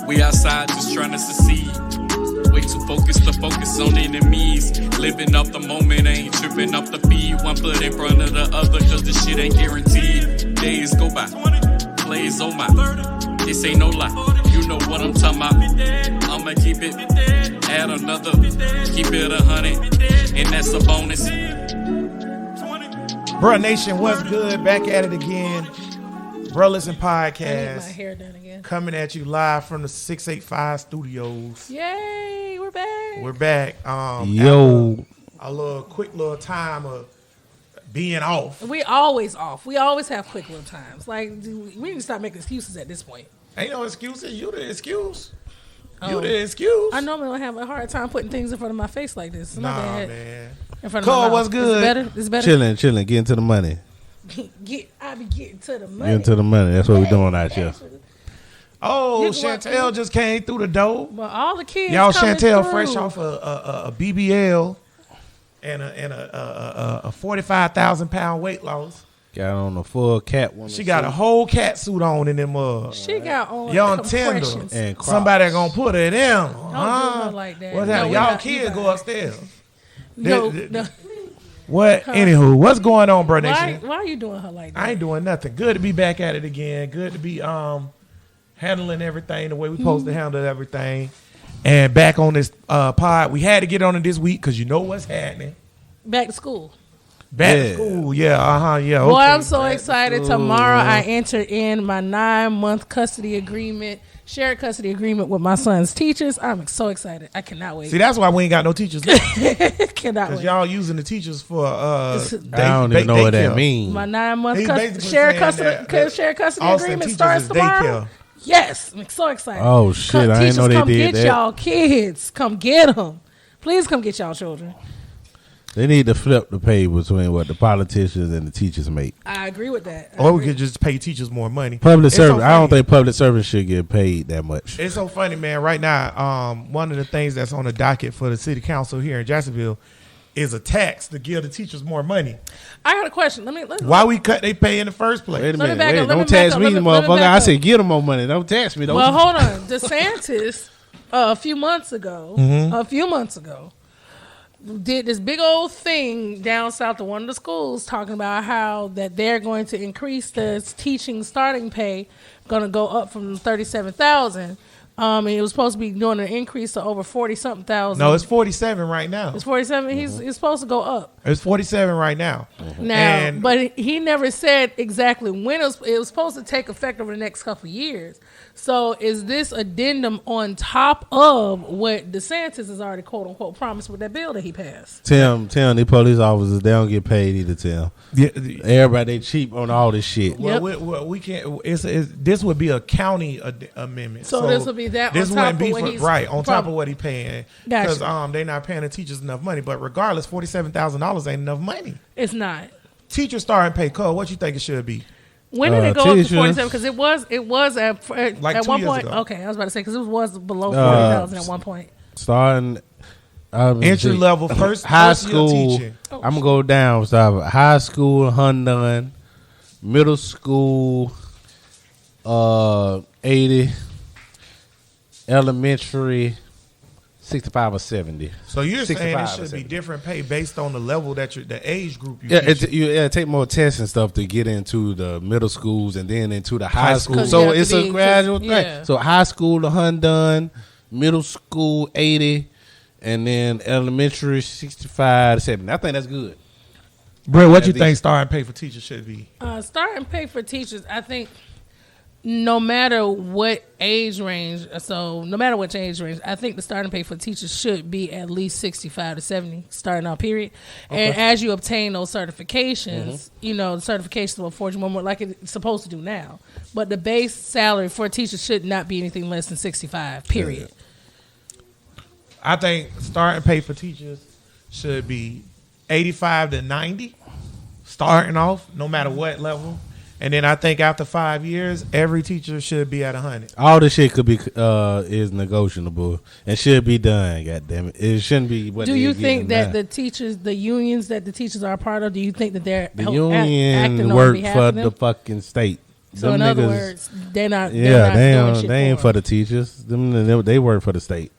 We outside just trying to succeed. Way too focused to focus on enemies. Living up the moment, ain't tripping off the feed. One foot in front of the other, cause this shit ain't guaranteed. Days go by, plays on my. This ain't no lie, you know what I'm talking about. I'ma keep it, add another, keep it 100, and that's a bonus. Bruh Nation, what's good? Back at it again. Bruh Listen I need Podcast. my hair done again. Coming at you live from the 685 studios. Yay, we're back. We're back. Yo. A little quick little time of being off. We always off. We always have quick little times. Like, we need to stop making excuses at this point. Ain't no excuses. You the excuse. Oh. You the excuse. I normally don't have a hard time putting things in front of my face like this. My Nah, bad. man. In front of Cole, my mouth. what's good? Is it better? Is it better? Chilling, getting to the money. I be getting to the money. Getting to the money. That's what we're doing out here. Oh, You can Chantel walk- just came through the door. But all the kids Y'all, coming Chantel through. fresh off a BBL and a 45,000 pound weight loss. Got on a full cat woman. She got a whole cat suit on in them She got on young tender. compressions. And Crocs. Somebody gonna put it in. Don't do nothing like that. What No, happened? we Y'all not- kids you go right. upstairs. No, Th- no. What? Anywho, what's going on, bro? Why are you doing her like that? I ain't doing nothing. Good to be back at it again. Good to be handling everything the way we supposed to handle everything. And back on this pod. We had to get on it this week because you know what's happening. Back to school. Back to Yeah. school. Yeah, yeah. Boy, okay. I'm so Back to excited. school. Tomorrow I enter in my 9-month custody agreement, shared custody agreement with my son's teachers. I'm so excited. I cannot wait. See, that's why we ain't got no teachers left. Cannot Because wait. y'all using the teachers for I don't even know what that means. My 9-month He's basically shared saying custody, that shared custody Austin agreement teachers starts is tomorrow. daycare. Yes, I'm so excited. Oh, shit, I didn't know they come did get that. y'all kids. Come get them. Please come get y'all children. They need to flip the pay between what the politicians and the teachers make. I agree with that. I Or we agree. could just pay teachers more money. Public It's so service. I don't funny. think public service should get paid that much. It's so funny, man. Right now, one of the things that's on the docket for the city council here in Jacksonville is a tax to give the teachers more money. I got a question. Why we cut they pay in the first place? Wait a Let me minute. back Wait, up, let me don't tax back me, up, let me motherfucker. back I up. said get them more money. Don't tax me. Don't. Well, hold on. DeSantis, a few months ago, did this big old thing down south of one of the schools talking about how that they're going to increase the teaching starting pay, going to go up from 37,000. And it was supposed to be doing an increase to over 40-something thousand. No, it's 47 right now. It's 47. He's supposed to go up. It's 47 right now. Now, And- but he never said exactly when it was supposed to take effect over the next couple of years. So is this addendum on top of what DeSantis has already quote unquote promised with that bill that he passed? Tell the police officers they don't get paid either. Tell Yeah, everybody they cheap on all this shit. well, Yep. we can't. This would be a county amendment. So this would be that This on top wouldn't be of what for, he's right on top prob- of what he's paying Gotcha. because they're not paying the teachers enough money. But regardless, $47,000 ain't enough money. It's not. Teacher starting pay code. What you think it should be? When did it go up to teachers- 47? Because it was at Like at 2 one years point. ago. Okay, I was about to say because it was below 40,000 at one point. Starting Entry level first high first year school. teaching. I'm gonna go down. So high school, Hundun, middle school, 80, elementary, 65 or 70. So you're saying 65 it or should be 70. different pay based on the level that the age group you Yeah, teach. it take more tests and stuff to get into the middle schools and then into the high school. school. So You have to it's be- a gradual thing. yeah. So high school, the Hundun, middle school, 80, and then elementary, 65 to 70. I think that's good. Brett, what you these- think starting pay for teachers should be? Starting pay for teachers, I think no matter what age range, I think the starting pay for teachers should be at least 65 to 70 starting out period. And as you obtain those certifications, the certifications will afford you more like it's supposed to do now. But the base salary for teachers should not be anything less than 65, period. I think starting pay for teachers should be 85 to 90 starting off, no matter what level. And then I think after 5 years, every teacher should be at 100. All this shit could be is negotiable and should be done. God damn it! It shouldn't be. What Do you think that now. the teachers, the unions that the teachers are a part of, do you think that they're The acting union on work behalf for of them? the fucking state? So Them in other niggas- words, they're not. yeah, they're not doing shit they ain't for for the teachers. They work for the state.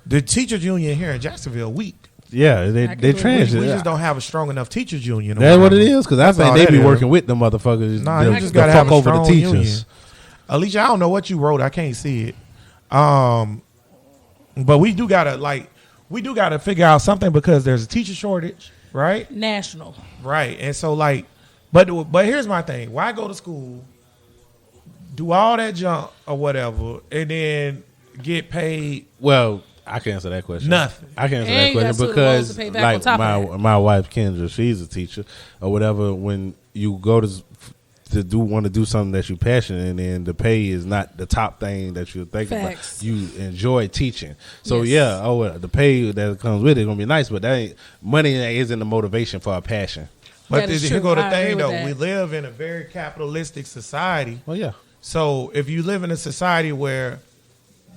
The teachers union here in Jacksonville weak. Yeah, they can they do it. trans. We just don't have a strong enough teachers union. or That's what it whatever. is. Because I That's think all they that be is. working with them motherfuckers. Nah, to, you just to gotta fuck have a over the strong teachers. union. Alicia, I don't know what you wrote. I can't see it. But we do gotta figure out something because there's a teacher shortage, right? national. Right. And so but here's my thing. Why go to school, do all that junk or whatever, and then get paid Well, I can answer that question. nothing? I can answer And that you got question student loans because, to pay back on like top of that. my wife Kendra, she's a teacher or whatever. When you go to want to do something that you're passionate in, and the pay is not the top thing that you're thinking Facts. about. You enjoy teaching, so Yes. the pay that comes with it gonna be nice, but that ain't money isn't the motivation for a passion. But That is here true. go the I agree thing with though. that. We live in a very capitalistic society. Well, yeah, So if you live in a society where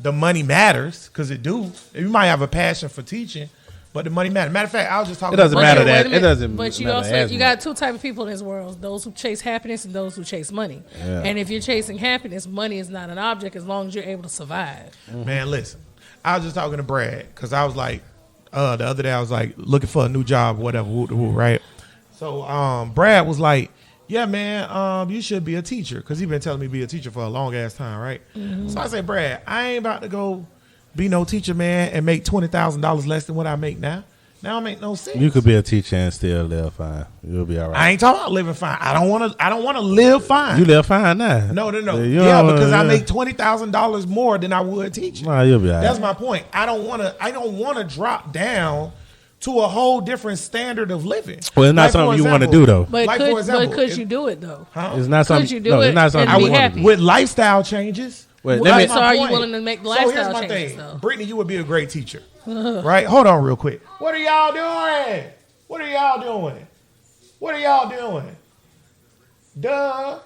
the money matters, because it do, you might have a passion for teaching, but the money matters. Matter of fact, I was just talking. It doesn't about matter wait a that- minute. it doesn't But you matter also as you much. got two type of people in this world: those who chase happiness and those who chase money. Yeah. And if you're chasing happiness, money is not an object as long as you're able to survive. Man, listen. I was just talking to Brad because I was like, the other day I was like looking for a new job, whatever, right? So Brad was like, yeah, man, you should be a teacher because he's been telling me to be a teacher for a long ass time, right? Mm-hmm. So I said, Brad, I ain't about to go be no teacher, man, and make $20,000 less than what I make now. Now it make no sense. you could be a teacher and still live fine. You'll be all right. I ain't talking about living fine. I don't want to live fine. You live fine now. No. You Yeah, don't because I wanna- make $20,000 more than I would teaching. Nah, you'll be all right. That's my point. I don't want to drop down to a whole different standard of living. Well, it's not Like, for something you wanna example- do, though. But Like, could for example, could if- you do it though? Huh? It's not something. Could you do no, it it's not something and you be wanna happy? do. With lifestyle changes. Wait, Well, let me. so are you point. willing to make So here's lifestyle my changes, thing. though? Brittany, you would be a great teacher. Right? Hold on real quick. What are y'all doing? What are y'all doing? What are y'all doing? Duh.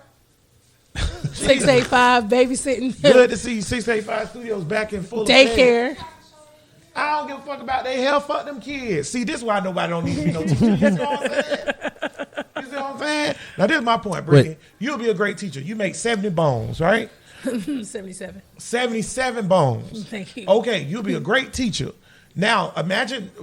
685 babysitting Good to see 685 Studios back in full effect. daycare. I don't give a fuck about their health. Fuck them kids. See, this is why nobody don't need to be no teacher. You see what I'm saying? You see what I'm saying? Now, this is my point, Brittany. Wait. You'll be a great teacher. You make 70 bones, right? 77. 77 bones. Thank you. Okay, you'll be a great teacher. Now,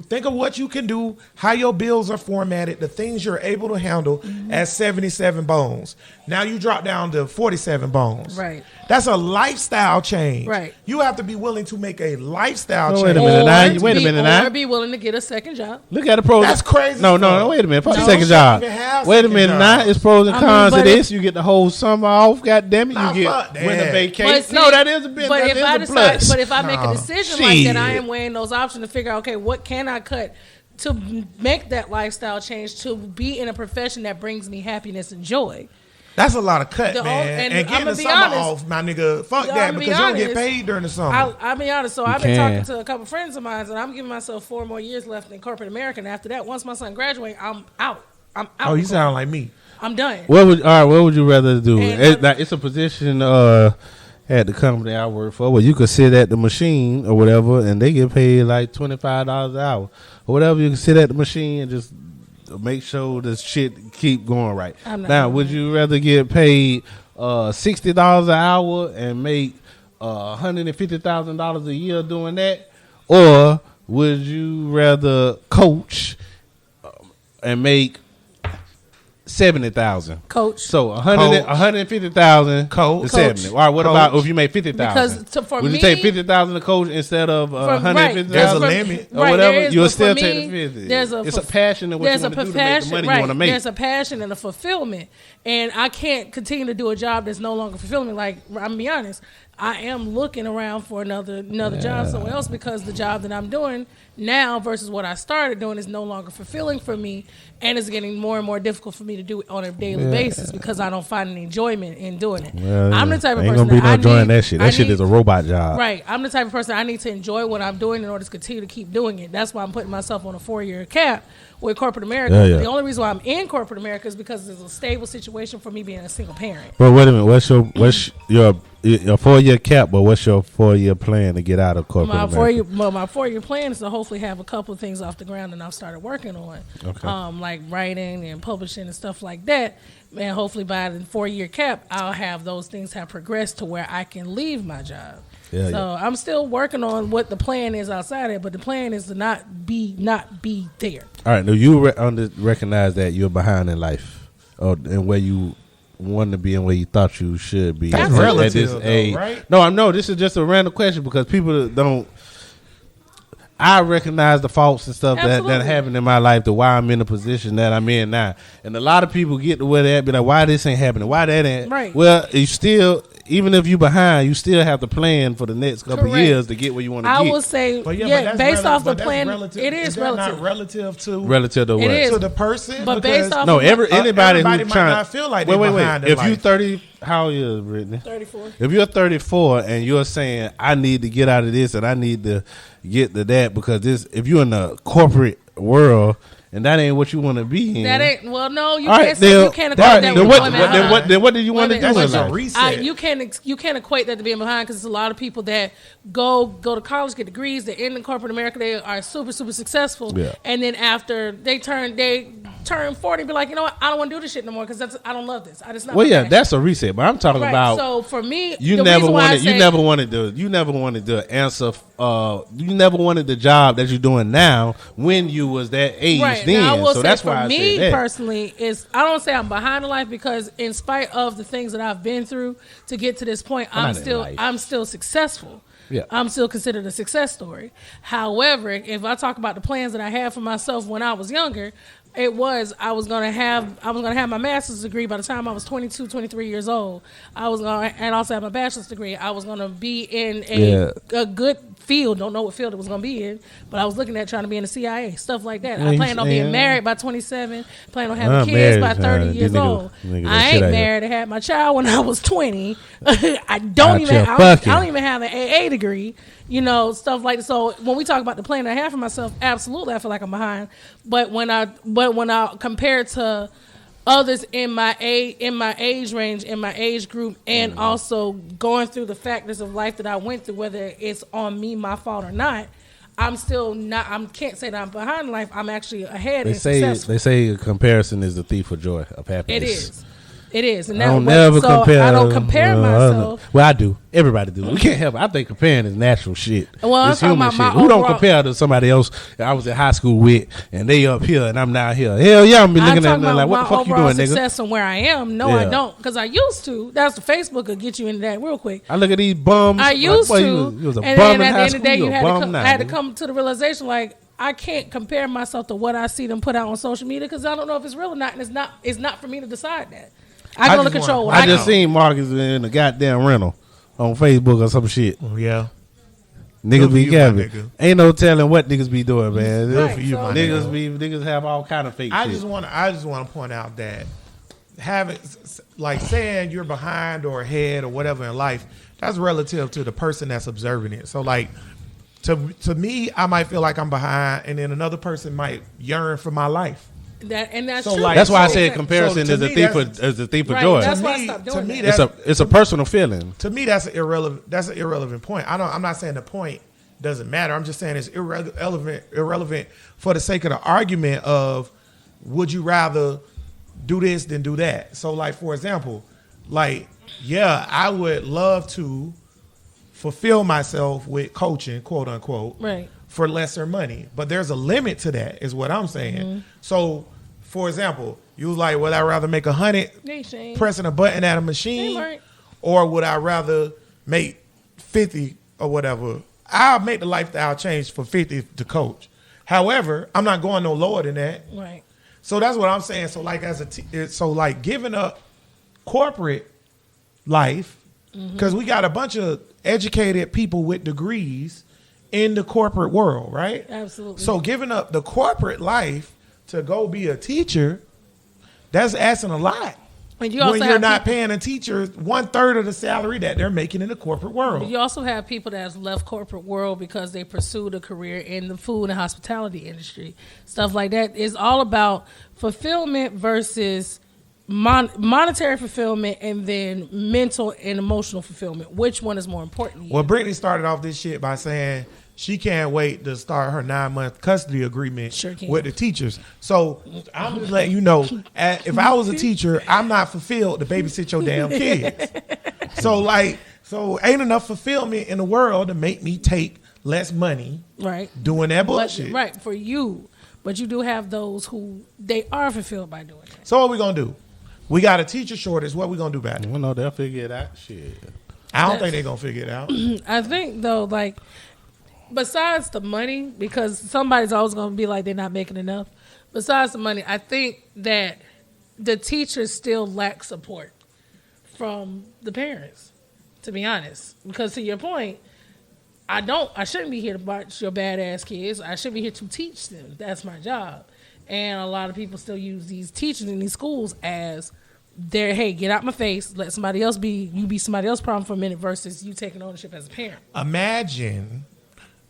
think of what you can do, how your bills are formatted, the things you're able to handle at 77 bones. Now you drop down to 47 bones. Right. That's a lifestyle change. Right. You have to be willing to make a lifestyle No, change. wait a minute. Now, to wait a be- minute Or now. be willing to get a second job. Look at the pros. That's crazy No, stuff. wait a minute. Fuck the No, second shouldn't job. even have Wait a second minute. job. Now it's pros and I mean, cons but of this. if- You get the whole summer off. God damn it, Nah, you fuck get winter that. vacation. But see, No, that is a bit. But That if is I a decide, plus. but if I make a decision like that, I Shit. am weighing those options to figure out, okay, what can I cut to make that lifestyle change to be in a profession that brings me happiness and joy. That's a lot of cut, The man. old- and And getting I'ma the be summer honest. off, my nigga. Fuck Yeah, that I'ma be because you don't get honest. paid during the summer. I'll be honest. So I've been can. talking to a couple friends of mine, and I'm giving myself 4 more years left in corporate America. And after that, once my son graduates, I'm out. I'm out. Oh, you sound like me. I'm done. What would you rather do? And- It's a position at the company I work for where you could sit at the machine or whatever, and they get paid like $25 an hour or whatever. You can sit at the machine and just make sure this shit keep going right. I'm not Now, doing would that. you rather get paid $60 an hour and make $150,000 a year doing that, or would you rather coach and make 70,000? Coach. So Coach. 150,000 Coach. to 70. All right, what Coach. about if you make 50,000? Because for would me, you take 50,000 to coach instead of right. 150,000? There's a For- limit. Or right, whatever, there is, you'll but still for take me, the 50. There's It's a passion in what you there's want a to do to make the passion, money right. you want to make. There's a passion and a fulfillment, and I can't continue to do a job that's no longer fulfilling me. Like I'm gonna be honest, I am looking around for another job somewhere else because the job that I'm doing now versus what I started doing is no longer fulfilling for me, and it's getting more and more difficult for me to do it on a daily basis because I don't find any enjoyment in doing it. I'm the type of Ain't person gonna be no that enjoying that shit. That shit is a robot job. Right. I'm the type of person I need to enjoy what I'm doing in order to continue to keep doing it. That's why I'm putting myself on a 4-year cap with corporate America. Yeah, yeah. The only reason why I'm in corporate America is because it's a stable situation for me being a single parent. Well, wait a minute. What's your 4-year cap? But what's your 4-year plan to get out of corporate My America? 4-year plan is to hopefully have a couple of things off the ground that I've started working on, like writing and publishing and stuff like that. And hopefully by the 4-year cap, I'll have those things have progressed to where I can leave my job. Yeah, so I'm still working on what the plan is outside of it, but the plan is to not be there. All right. Now you recognize that you're behind in life, and where you want to be and where you thought you should be. That's at relative, this though, age. right? No, I know this is just a random question because people don't. I recognize the faults and stuff that happened in my life to why I'm in the position that I'm in now. And a lot of people get to where they at, be like, why this ain't happening? Why that ain't? Right. Well, you still, even if you behind, you still have to plan for the next couple of years to get where you want to get. I will say, But based off the plan, relative. it is that relative. not relative to What? It is. to the person. But Because based off No, of anybody everybody who's might trying not feel like they're behind in If you life. 30, how old is Brittany? 34. If you're 34 and you're saying I need to get out of this and I need to get to that because this, if you're in the corporate world and that ain't what you want to be in, That ain't no. You all can't right, say, then, you can't all equate right, that then with what, being then what did you want to do That's in That's a life? reset. you can't equate that to being behind because there's a lot of people that go to college, get degrees, they're in corporate America, they are super successful, Yeah. and then after they turn 40, be like, you know what, I don't want to do this shit no more because I don't love this. I just not. Well, my yeah, passion. that's a reset. But I'm talking Right. about So for me, you the never reason why I wanted. say- You never wanted to answer. You never wanted the job that you're doing now when you was that age Right. then. Now, I will so say that's for why I me said that. personally, I don't say I'm behind in life because in spite of the things that I've been through to get to this point, Not in life. I'm still successful. Yeah. I'm still considered a success story. However, if I talk about the plans that I had for myself when I was younger, I was gonna have my master's degree by the time I was 22, 23 years old. And also have my bachelor's degree. I was gonna be in a good field. Don't know what field it was gonna be in, but I was looking at trying to be in the CIA, stuff like that. I planned on being married by 27. Planned on having kids by 30 years old. I ain't married. I had my child when I was 20. I don't even have an AA degree. You know, stuff like that. So when we talk about the plan I have for myself, absolutely, I feel like I'm behind. But when I compare it to others in my age range, in my age group, and also going through the factors of life that I went through, whether it's on me, my fault or not, I'm still not. I can't say that I'm behind in life. I'm actually ahead. They say a comparison is the thief of joy of happiness. It is. And I don't compare. I don't compare myself. Well, I do. Everybody do. We can't help it. I think comparing is natural shit. Well, it's human shit. Who don't compare to somebody else that I was in high school with and they up here and I'm not here? Hell yeah, I'm be looking at them like, what the fuck you doing, nigga? Success from where I am. No, I don't. Because I used to. That's the Facebook will get you into that real quick. I look at these bums. I used to. You was a and bum then in at the high end of the day, school. I had to come to the realization like, I can't compare myself to what I see them put out on social media because I don't know if it's real or not, and it's not for me to decide that. I can only control what I just seen Marcus in the goddamn rental on Facebook or some shit. Oh, yeah. Niggas be capping. Ain't no telling what niggas be doing, man. Right, for you, so niggas have all kind of fake shit. I just want to point out that having like saying you're behind or ahead or whatever in life, that's relative to the person that's observing it. So like to me, I might feel like I'm behind, and then another person might yearn for my life. That's so true. like, that's why I said comparison is a thief of joy. That's why I stopped doing that. It's a personal feeling. To me, that's an irrelevant point. I'm not saying the point doesn't matter. I'm just saying it's irrelevant for the sake of the argument of would you rather do this than do that. So like for example, like yeah, I would love to fulfill myself with coaching, quote unquote, right, for lesser money. But there's a limit to that, is what I'm saying. Mm-hmm. So, for example, you was like, would I rather make 100 pressing a button at a machine, or would I rather make 50 or whatever? I'll make the lifestyle change for 50 to coach. However, I'm not going no lower than that. Right. So that's what I'm saying. So like so like giving up corporate life Because we got a bunch of educated people with degrees in the corporate world, right? Absolutely. So giving up the corporate life to go be a teacher, that's asking a lot. And you also When you're have not people- paying a teacher 1/3 of the salary that they're making in the corporate world. You also have people that's left corporate world because they pursued a career in the food and hospitality industry. Stuff like that is all about fulfillment versus monetary fulfillment and then mental and emotional fulfillment. Which one is more important to you? Well, Brittany started off this shit by saying she can't wait to start her 9-month custody agreement Sure can. with the teachers. So I'm just letting you know, if I was a teacher, I'm not fulfilled to babysit your damn kids. So ain't enough fulfillment in the world to make me take less money Right. doing that But, bullshit. right, for you. But you do have those who they are fulfilled by doing that. So what we gonna do? We got a teacher shortage. What we gonna do about it? Well, no, they'll figure it out. Shit. I don't think they're gonna figure it out. I think though, like besides the money, because somebody's always going to be like they're not making enough. Besides the money, I think that the teachers still lack support from the parents. To be honest, because to your point, I shouldn't be here to watch your badass kids. I should be here to teach them. That's my job. And a lot of people still use these teachers in these schools as their, hey, get out my face, let somebody else be somebody else's problem for a minute versus you taking ownership as a parent. Imagine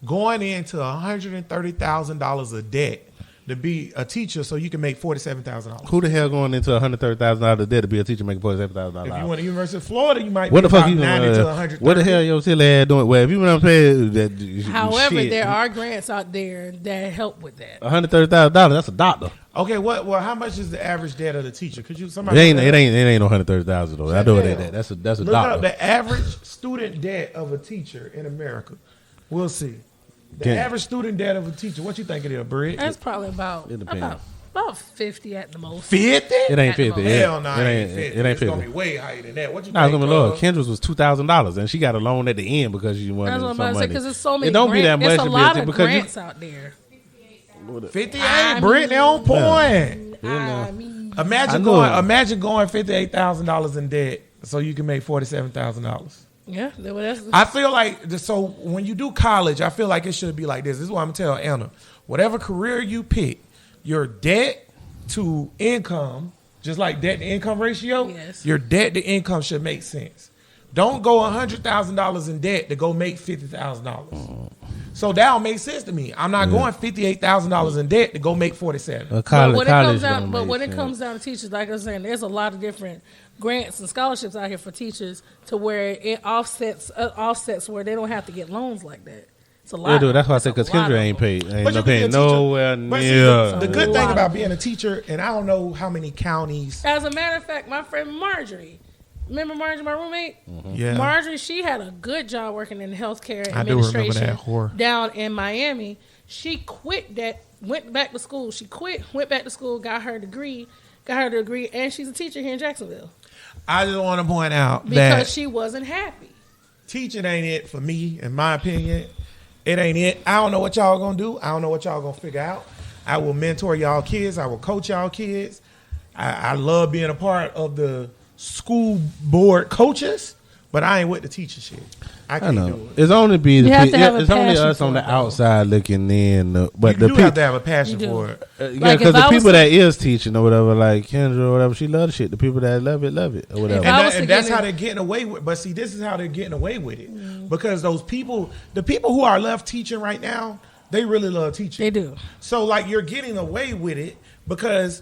going into $130,000 of debt to be a teacher so you can make $47,000. Who the hell going into $130,000 debt to be a teacher making $47,000? If you went to University of Florida, you might What be the fuck about you 90 to doing? 130. What the hell your silly ass doing? Well, if you want to pay that, However, shit, there are grants out there that help with that. $130,000. That's a doctor. Okay, well, how much is the average debt of the teacher? Could you It somebody ain't no $130,000 though. I know it ain't that. That's a look doctor. up the average student debt of a teacher in America? We'll see. The Yeah. average student debt of a teacher. What you think it is, Britt? That's probably about It depends. about 50 at the most. 50? It ain't 50. Hell no, It ain't 50. It ain't It's gonna 50. be way higher than that. What you Nah, it's think? gonna be low. Kendra's was $2,000, and she got a loan at the end because she wanted That's what I'm some about to say, money. because there's so many It don't be that grants. much There's a to be lot of because grants out there. 58, Brittany on point. I mean, Imagine going $58,000 in debt so you can make $47,000. yeah, that's I feel like so when you do college, I feel like it should be like this. This is what I'm gonna tell Anna. Whatever career you pick, your debt to income, just like debt to income ratio, Yes. your debt to income should make sense. Don't go $100,000 in debt to go make $50,000. So that don't make sense to me. I'm not going $58,000 in debt to go make 47. But when it comes don't down, but make when it sense. comes down to teachers, like I was saying, there's a lot of different grants and scholarships out here for teachers to where it offsets where they don't have to get loans like that. It's a lot. Yeah, dude, that's why I It's said a because lot Kendra of ain't them. paid. Ain't But no you can be a paying teacher. nowhere But see, near. the good thing lot about of being a teacher, and I don't know how many counties. As a matter of fact, my friend Marjorie, remember Marjorie, my roommate? Yeah. Marjorie, she had a good job working in healthcare I do remember administration that whore. down in Miami. She quit that, went back to school. She quit, went back to school, got her degree, and she's a teacher here in Jacksonville I just want to point out because that she wasn't happy. teaching ain't it for me, in my opinion. It ain't it. I don't know what y'all gonna do. I don't know what y'all gonna figure out. I will mentor y'all kids. I will coach y'all kids. I love being a part of the school board coaches, but I ain't with the teacher shit. I I can't know. do it. It's only be the You have to have a it's only passion us on for the it, though. outside looking in. But You the do have to people, have a passion You do. for it. yeah, Like, because if the I was people to- that is teaching or whatever, like Kendra or whatever, she love the shit. The people that love it, or whatever. If I was to And that's get how in- they're getting away with. But see, this is how they're getting away with it because those people, the people who are left teaching right now, they really love teaching. They do. So like you're getting away with it because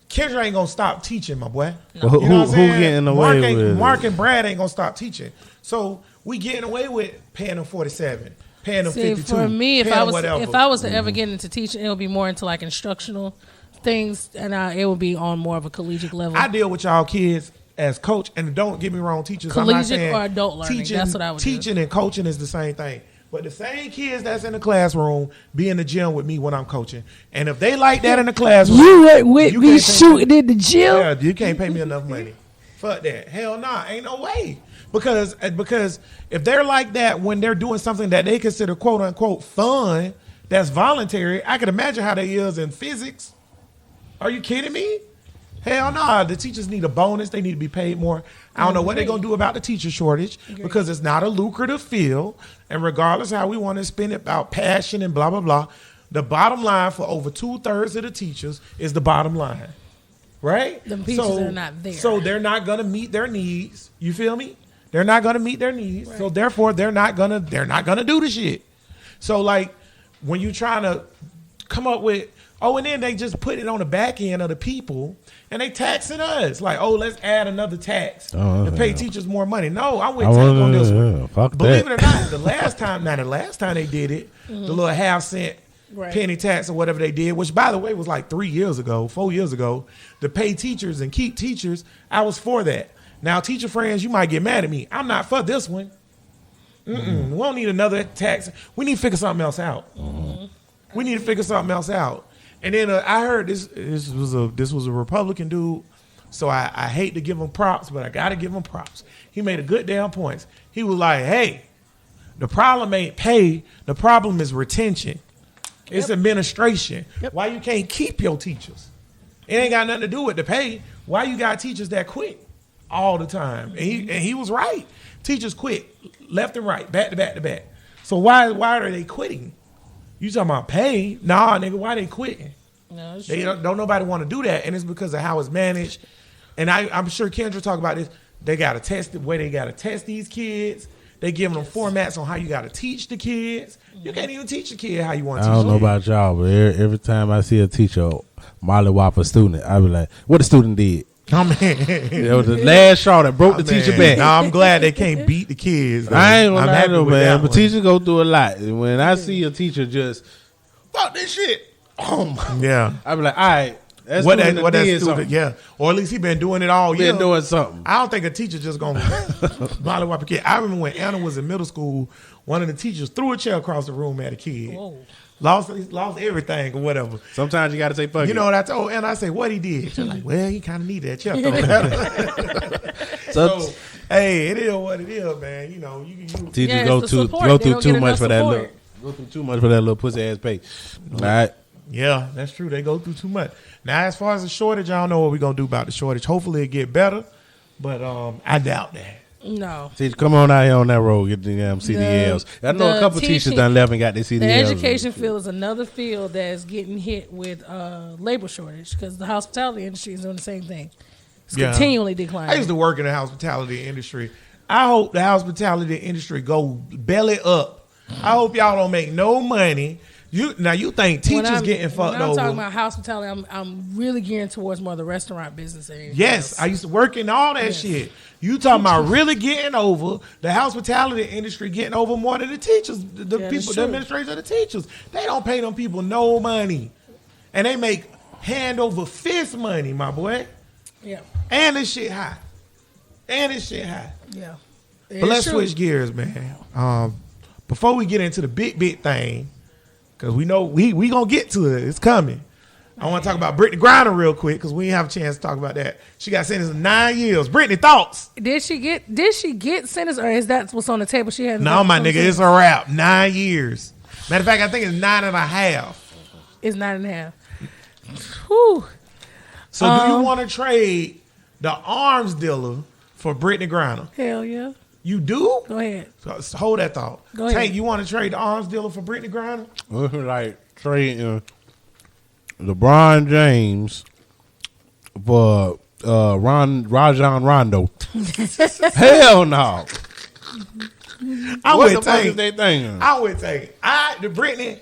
Kendra ain't gonna stop teaching, my boy. Well, who- You know what I'm who saying? getting away Mark with it? Mark and Brad ain't gonna stop teaching. So we getting away with paying them 47, paying them See, 52. for me, if paying I them was whatever. if I was to ever get into teaching, it would be more into like instructional things, and it would be on more of a collegiate level. I deal with y'all kids as coach, and don't get me wrong, teachers. I'm not Collegiate saying or adult learning, Teaching, that's what I would do. Teaching and coaching is the same thing. But the same kids that's in the classroom be in the gym with me when I'm coaching, and if they like that in the classroom, ain't with you can't pay in the gym. Yeah, you can't pay me enough money. Fuck that. Hell nah, ain't no way. Because if they're like that when they're doing something that they consider quote unquote fun, that's voluntary, I can imagine how they is in physics. Are you kidding me? Hell no, the teachers need a bonus. They need to be paid more. I don't know what they're going to do about the teacher shortage because it's not a lucrative field. And regardless of how we want to spin it about passion and blah, blah, blah, the bottom line for over 2/3 of the teachers is the bottom line. Right? The teachers are not there. So they're not going to meet their needs. You feel me? They're not going to meet their needs. Right. So therefore, they're not going to do the shit. So like when you're trying to come up with, and then they just put it on the back end of the people and they taxing us. Like, let's add another tax to pay teachers more money. No, I'm with Tank on this one. Believe it or not, the last time they did it, the little half-cent penny tax or whatever they did, which by the way was like 4 years ago, to pay teachers and keep teachers, I was for that. Now, teacher friends, you might get mad at me. I'm not for this one. We don't need another tax. We need to figure something else out. We need to figure something else out. And then I heard this was a Republican dude, so I hate to give him props, but I got to give him props. He made a good damn point. He was like, hey, the problem ain't pay. The problem is retention. It's administration. Why you can't keep your teachers? It ain't got nothing to do with the pay. Why you got teachers that quit all the time? And he was right. Teachers quit left and right, back to back to back. So why are they quitting? You talking about pay? Nah, nigga, why they quitting? No, they don't nobody want to do that, and it's because of how it's managed. And I'm sure Kendra talk about this. They got to test the way they got to test these kids. They giving them formats on how you got to teach the kids. You can't even teach a kid how you want to teach. I don't know about y'all, but every time I see a teacher mollywop a student, I be like, what the student did? Oh, man. It was the last straw that broke the teacher back. Nah, I'm glad they can't beat the kids. Though. I ain't gonna lie though, man. But teachers go through a lot. And when I see a teacher just, fuck this shit. Yeah. I be like, all right. That student, yeah. Or at least he been doing it all year. Been doing something. I don't think a teacher just gonna mollywop a kid. I remember when Anna was in middle school, one of the teachers threw a chair across the room at a kid. Whoa. Lost everything or whatever. Sometimes you got to say fuck. You know what I told Anna? I say, what he did? She's like, well, he kind of needed that chair thrown at him. So, hey, it is what it is, man. You know, you teachers go through too much for that little. Go through too much for that little pussy ass pay. All right. Yeah, that's true. They go through too much. Now, as far as the shortage, I don't know what we're gonna do about the shortage. Hopefully, it get better, but I doubt that. No. Teacher, come on out here on that road, get the CDLs. I know a couple teachers done left and got their CDLs. The education field is another field that's getting hit with labor shortage because the hospitality industry is doing the same thing. It's continually declining. I used to work in the hospitality industry. I hope the hospitality industry go belly up. I hope y'all don't make no money. You think teachers getting fucked over? When I'm talking about hospitality, I'm really gearing towards more of the restaurant business. Yes, I used to work in all that shit. You talking about really getting over the hospitality industry, getting over more than the teachers, the people, the administrators of the teachers. They don't pay them people no money, and they make hand over fist money, my boy. Yeah, and this shit high, Yeah, but let's switch gears, man. Before we get into the big thing. Because we know we going to get to it. It's coming. I want to talk about Brittany Griner real quick because we didn't have a chance to talk about that. She got sentenced to 9 years. Brittany, thoughts? Did she get sentenced or is that what's on the table? She had no, my nigga. It's a wrap. 9 years. Matter of fact, I think it's 9.5. It's 9.5. Whew. So do you want to trade the arms dealer for Brittany Griner? Hell yeah. You do? Go ahead. So hold that thought. Go ahead. Tank, you want to trade the arms dealer for Brittany Griner? Like trading LeBron James for Rajon Rondo. Hell no. What the fuck is they thinking? I would take Brittany.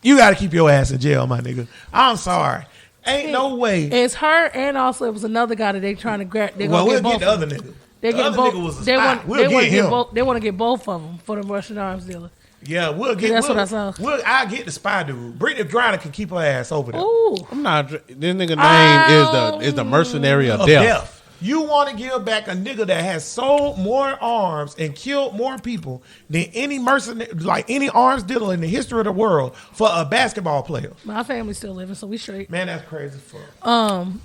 You got to keep your ass in jail, my nigga. I'm sorry. Ain't no way. It's her and also it was another guy that they trying to grab. We'll get the other nigga. They the other nigga was a spot. We'll get him. They want to get both of them for the Russian arms dealer. Yeah, we'll get. That's what I saw. I'll get the spy dude. Brittany Griner can keep her ass over there. Ooh, I'm not. This nigga name is the mercenary of death. You want to give back a nigga that has sold more arms and killed more people than any mercenary, like any arms dealer in the history of the world for a basketball player. My family's still living, so we straight. Man, that's crazy fuck.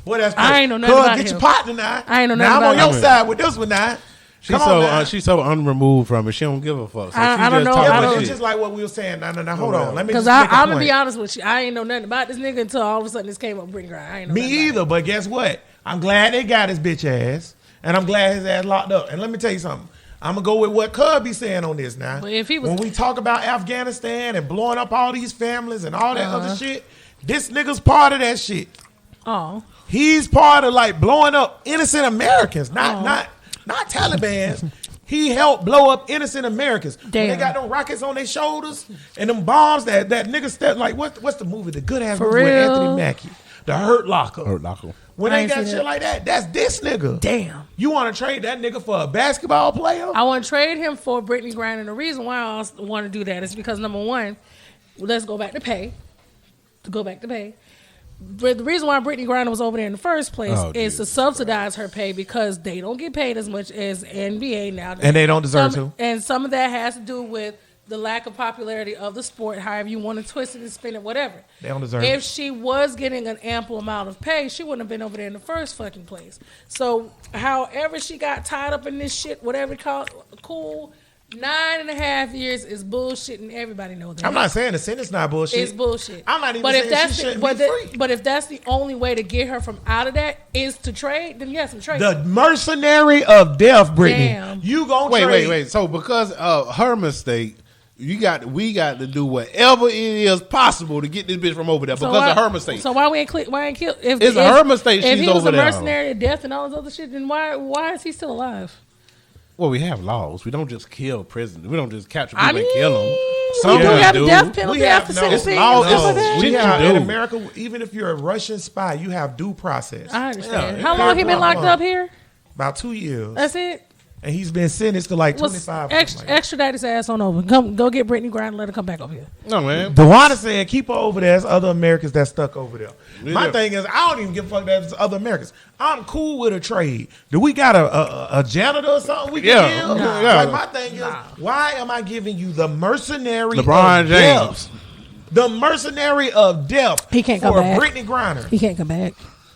Boy, that's crazy. I ain't know nothing about get him. your partner now. I ain't know nothing about him. I'm on your side with this one now. She's so unremoved from it. She don't give a fuck. So I don't know. Yeah, it's just like what we were saying. Now, hold on. Let me. Because I'm gonna be honest with you. I ain't know nothing about this nigga until all of a sudden this came up. Bring Griner. I ain't know. Me either. But guess what? I'm glad they got his bitch ass, and I'm glad his ass locked up. And let me tell you something. I'm gonna go with what Cub be saying on this now. But if he was, when we talk about Afghanistan and blowing up all these families and all that other shit, this nigga's part of that shit. oh, He's part of like blowing up innocent Americans, not Taliban. He helped blow up innocent Americans. When they Damn. got them rockets on their shoulders and them bombs that nigga step like what's the movie? The good ass For movie with real? Anthony Mackie, The Hurt Locker. Hurt Locker. When I they ain't got seen shit that. like that, that's this nigga. damn. You want to trade that nigga for a basketball player? I want to trade him for Brittany Griner. And the reason why I also want to do that is because number one, let's go back to pay. But the reason why Brittany Griner was over there in the first place is to subsidize her pay because they don't get paid as much as NBA now. And they don't deserve to. And some of that has to do with the lack of popularity of the sport, however you want to twist it and spin it, whatever. They don't deserve If it. she was getting an ample amount of pay, she wouldn't have been over there in the first fucking place. So, however she got tied up in this shit, whatever you call it, cool. 9.5 years is bullshit, and everybody knows that. I'm not saying the sentence not bullshit. It's bullshit. I'm not even but saying if that's she the, shouldn't but, be the- free. but if that's the only way to get her from out of that is to trade, then yes, I'm trading. The mercenary of death, Brittany. Damn. You gonna trade? Wait. So because of her mistake, we got to do whatever it is possible to get this bitch from over there because of her mistake. So why we ain't why ain't kill? If It's her mistake If she's he was over a there. mercenary of death and all this other shit, then why is he still alive? Well, we have laws. We don't just kill prisoners. We don't just capture I people and kill them. We Some do have the do. death penalty We have after no- sentencing. laws. and stuff like No. that. We Shit have, you in do. America, even if you're a Russian spy, you have due process. I understand. Yeah. How long he been locked Yeah. up here? About 2 years. That's it. And he's been sentenced to like What's 25. extradite his ass on over. Go get Brittany Griner and let her come back over here. No, man. DeWanda said, keep her over there. There's other Americans that's stuck over there. My Yeah. thing is, I don't even give a fuck that it's other Americans. I'm cool with a trade. Do we got a janitor or something we can Yeah. give? Yeah. Like, my thing is, why am I giving you the mercenary LeBron of James. death? The mercenary of death He can't for come back. Brittany Griner. He can't come back.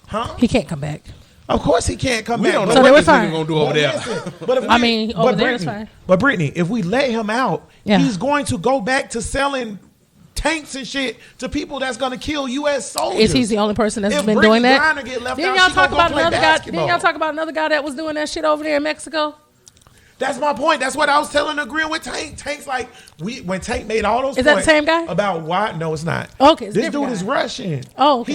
Huh? He can't come back. Of course he can't come We back. don't know So they what were this fine. nigga gonna do over there. But if I mean, over there it's Brittany, fine. But Brittany, if we let him out, Yeah. he's going to go back to selling tanks and shit to people that's going to kill U.S. soldiers. Is he the only person that's If been Brittany doing that? Griner get left Didn't out, y'all she talk gonna go about play another guy? basketball. Didn't y'all talk about another guy that was doing that shit over there in Mexico? That's my point. That's what I was telling, agreeing with Tank. Tank's like, when Tank made all those Is that points the same guy? about why? No, it's not. Okay, it's a this different dude is guy. Russian. Oh, okay.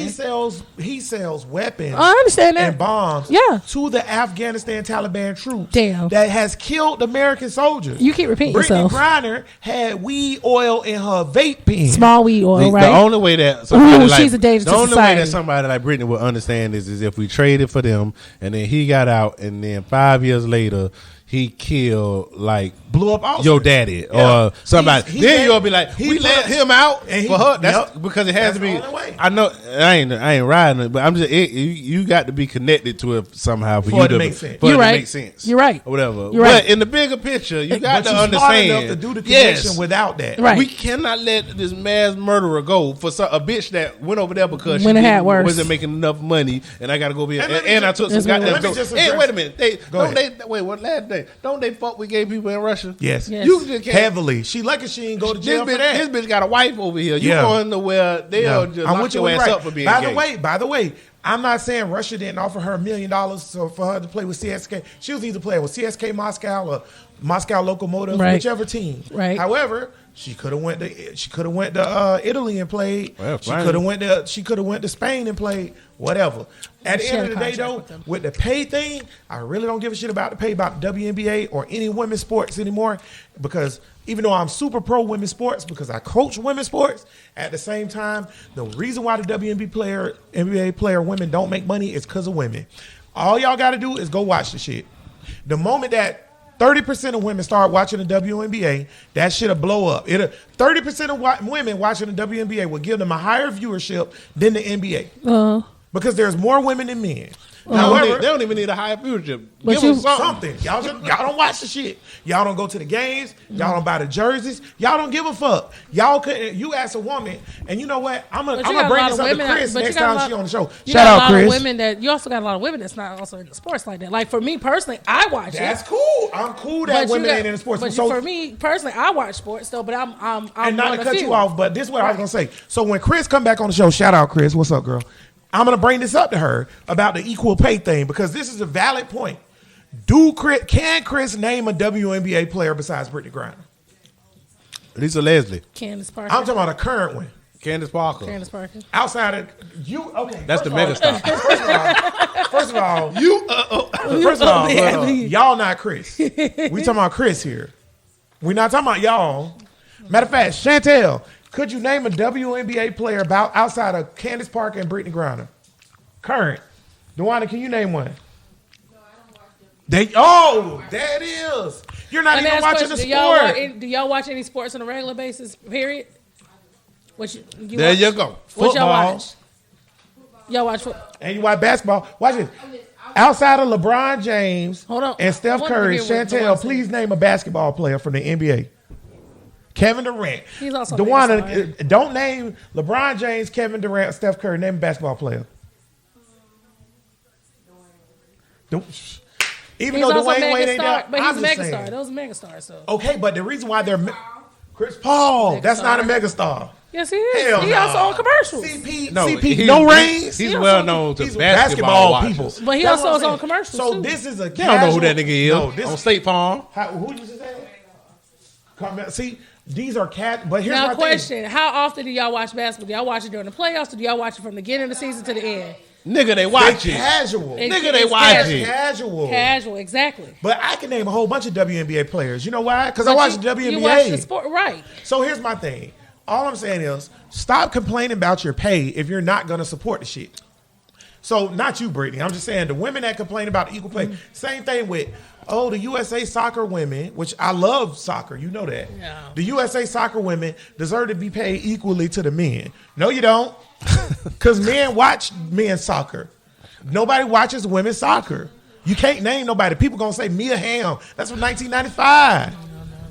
He sells weapons. Oh, I understand that. And bombs. Yeah. To the Afghanistan Taliban troops. Damn. That has killed American soldiers. You keep repeating Brittany yourself. Griner had weed oil in her vape pen. Small weed oil, The right? only way that somebody like, she's a danger the to only society. way that somebody like Brittany would understand is if we traded for them and then he got out and then 5 years later he killed like Blew up Auschwitz. your daddy Yeah. or somebody. He then let- you'll be like, he we put let a- him out and he- for her. That's yep. because it has That's to be. the only way. I know I ain't riding it, but I'm just you got to be connected to it somehow for For you it to to make sense. for You're it to right. make sense. You're right. Or whatever. You're but right. in the bigger picture, you got But to you're smart understand. enough to do the connection Yes. without that. Right. We cannot let this mass murderer go for a bitch that went over there because When it had she worse. wasn't making enough money, and I got to go be And let me and I just- took That's some what- goddamn. let me dope. just Hey, address- wait a minute. Go ahead. Wait, what last day? Don't they fuck with gay people in Russia? Yes. Yes. You just can't. Heavily. She lucky she ain't go to jail for that. This bitch got a wife over here. You Yeah. going to where they'll just I'm lock with you your when ass you're up for being by gay. the way, I'm not saying Russia didn't offer her $1 million for her to play with CSK. She was either playing with CSK Moscow or Moscow Lokomotiv, Right. whichever team. Right. However, she could have went to Italy and played. Well, she fine. could have went to Spain and played. Whatever. At the She end had of a the day, contract though, with them. with the pay thing, I really don't give a shit about the pay about the WNBA or any women's sports anymore. Because even though I'm super pro women's sports because I coach women's sports, at the same time, the reason why the NBA player women don't make money is because of women. All y'all got to do is go watch the shit. The moment that 30% of women start watching the WNBA, that shit'll blow up. 30% of women watching the WNBA will give them a higher viewership than the NBA. Because there's more women than men. However, They don't even need a higher viewership. But Give you- them something. something. Y'all don't watch the shit. Y'all don't go to the games. Y'all don't buy the jerseys. Y'all don't give a fuck. You ask a woman, and you know what? I'm But you gonna got a bring lot this of up to women Chris but you next got a time lot- she on the show. You Shout got out, a lot Chris. of women that you also got a lot of women that's not also into sports like that. Like for me personally, I watch That's it. cool. I'm cool that you women got- ain't in the sports. But So for me personally, I watch sports though. But I'm and not one to of cut few. you off, but this is what I was gonna say. So when Chris come back on the show, shout out Chris. What's up, girl? I'm going to bring this up to her about the equal pay thing because this is a valid point. Can Chris name a WNBA player besides Brittany Griner? Lisa Leslie. Candace Parker. I'm talking about a current one. Candace Parker. Candace Parker. Outside of you, okay. That's the megastar. First of all, First of all, y'all not Chris. We talking about Chris here. We not talking about y'all. Matter of fact, Chantel, could you name a WNBA player about outside of Candace Parker and Brittany Griner? Current. Dewana, can you name one? There it is. You're not even watching the sport. Do y'all watch any sports on a regular basis? Period. There you go. What y'all watch? Y'all watch football. And you watch basketball. Watch this. Outside of LeBron James and Steph Curry, Chantel, please name a basketball player from the NBA. Kevin Durant. He's also Dewana, don't name LeBron James, Kevin Durant, Steph Curry. Name a basketball player. Even though Dwayne Wade ain't there, but he's a megastar. Those are megastars. So okay, but the reason why they're Chris Paul, that's not a megastar. Yes, he is. Hell he nah. also on commercials. CP, no rings. He's well known to basketball people. But he also is on commercials. So too. this is a they don't know who that nigga is. On State Farm. Who you say? See, these are but here's now my question: how often do y'all watch basketball? Do y'all watch it during the playoffs, or do y'all watch it from the beginning of the season to the end? Nigga, they watch it. Casual. Nigga, they watch it. Casual. Casual, exactly. But I can name a whole bunch of WNBA players. You know why? Because I watch the WNBA. You watch the sport, right? So here's my thing. All I'm saying is, stop complaining about your pay if you're not going to support the shit. So not you, Brittany. I'm just saying the women that complain about equal pay. Same thing with, the USA soccer women, which I love soccer. You know that. Yeah. The USA soccer women deserve to be paid equally to the men. No, you don't. Because men watch men's soccer. Nobody watches women's soccer. You can't name nobody. People going to say Mia Hamm. That's from 1995.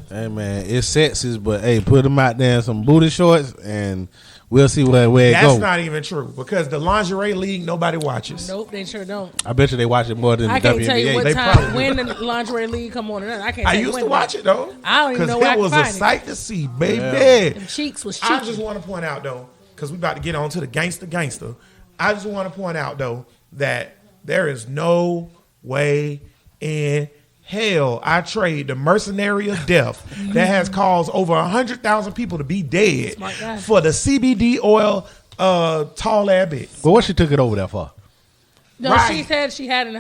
Hey, man, it's sexist, but, hey, put them out there in some booty shorts, and we'll see where it goes. That's not even true, because the lingerie league, nobody watches. Nope, they sure don't. I bet you they watch it more than the WNBA. I can't tell you what time, when the lingerie league come on. I used to watch it, though. I don't even know where I can find it. Because it was a sight to see, baby. Yeah. Them cheeks was cheeky. I just want to point out, though, because we about to get on to the gangster. I just want to point out, though, that there is no way in hell I trade the mercenary of death that has caused over 100,000 people to be dead for the CBD oil tall ass bitch. But what she took it over there for? No, right. She said she had it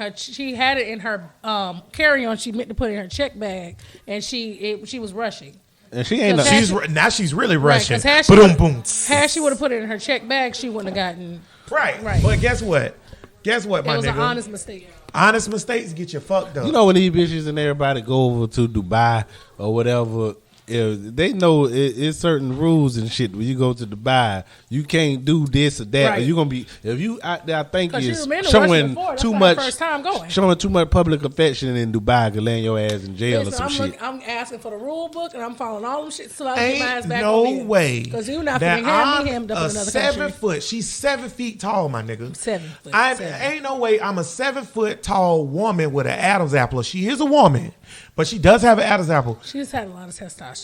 in her carry-on. She meant to put it in her check bag, and she was rushing. And she ain't. She's really rushing. Right, had she would have put it in her check bag, she wouldn't have gotten right. But guess what? My nigga? It was an honest mistake. Honest mistakes get you fucked up. You know when these bitches and everybody go over to Dubai or whatever, they know it's certain rules and shit. When you go to Dubai, you can't do this or that. Right. Mm. Or you gonna be if you out there. I think is showing too much. Showing too much public affection in Dubai could land your ass in jail or some shit. I'm asking for the rule book and I'm following all them shit so I can get my ass back. No way. Because you're not finna have me hemmed up in another 7 country. foot. She's 7 feet tall, my nigga. 7 foot. Ain't no way I'm a 7 foot tall woman with an Adam's apple. She is a woman, but she does have an Adam's apple. She just had a lot of testosterone.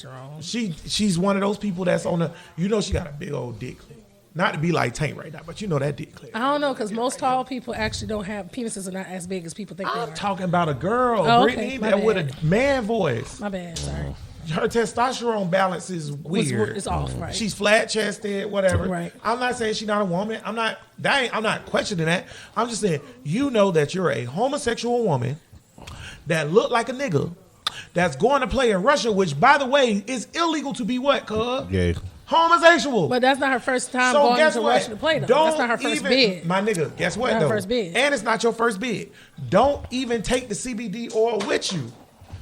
She's one of those people that's on the. You know, she got a big old dick clip. Not to be like Tank right now, but you know that dick clip. I don't know, because most tall people actually don't have penises are not as big as people think they are. I'm talking about a girl, Brittany, that with a man voice. My bad, sorry. Her testosterone balance is weird. It's off, right? She's flat chested, whatever. Right. I'm not saying she's not a woman. I'm not questioning that. I'm just saying you know that you're a homosexual woman that look like a nigga that's going to play in Russia, which by the way is illegal to be what, cuz? Gay. Homosexual. But that's not her first time going into Russia to play, though. That's not her first bid. My nigga, guess what, not though? Her first bid. And it's not your first bid. Don't even take the CBD oil with you.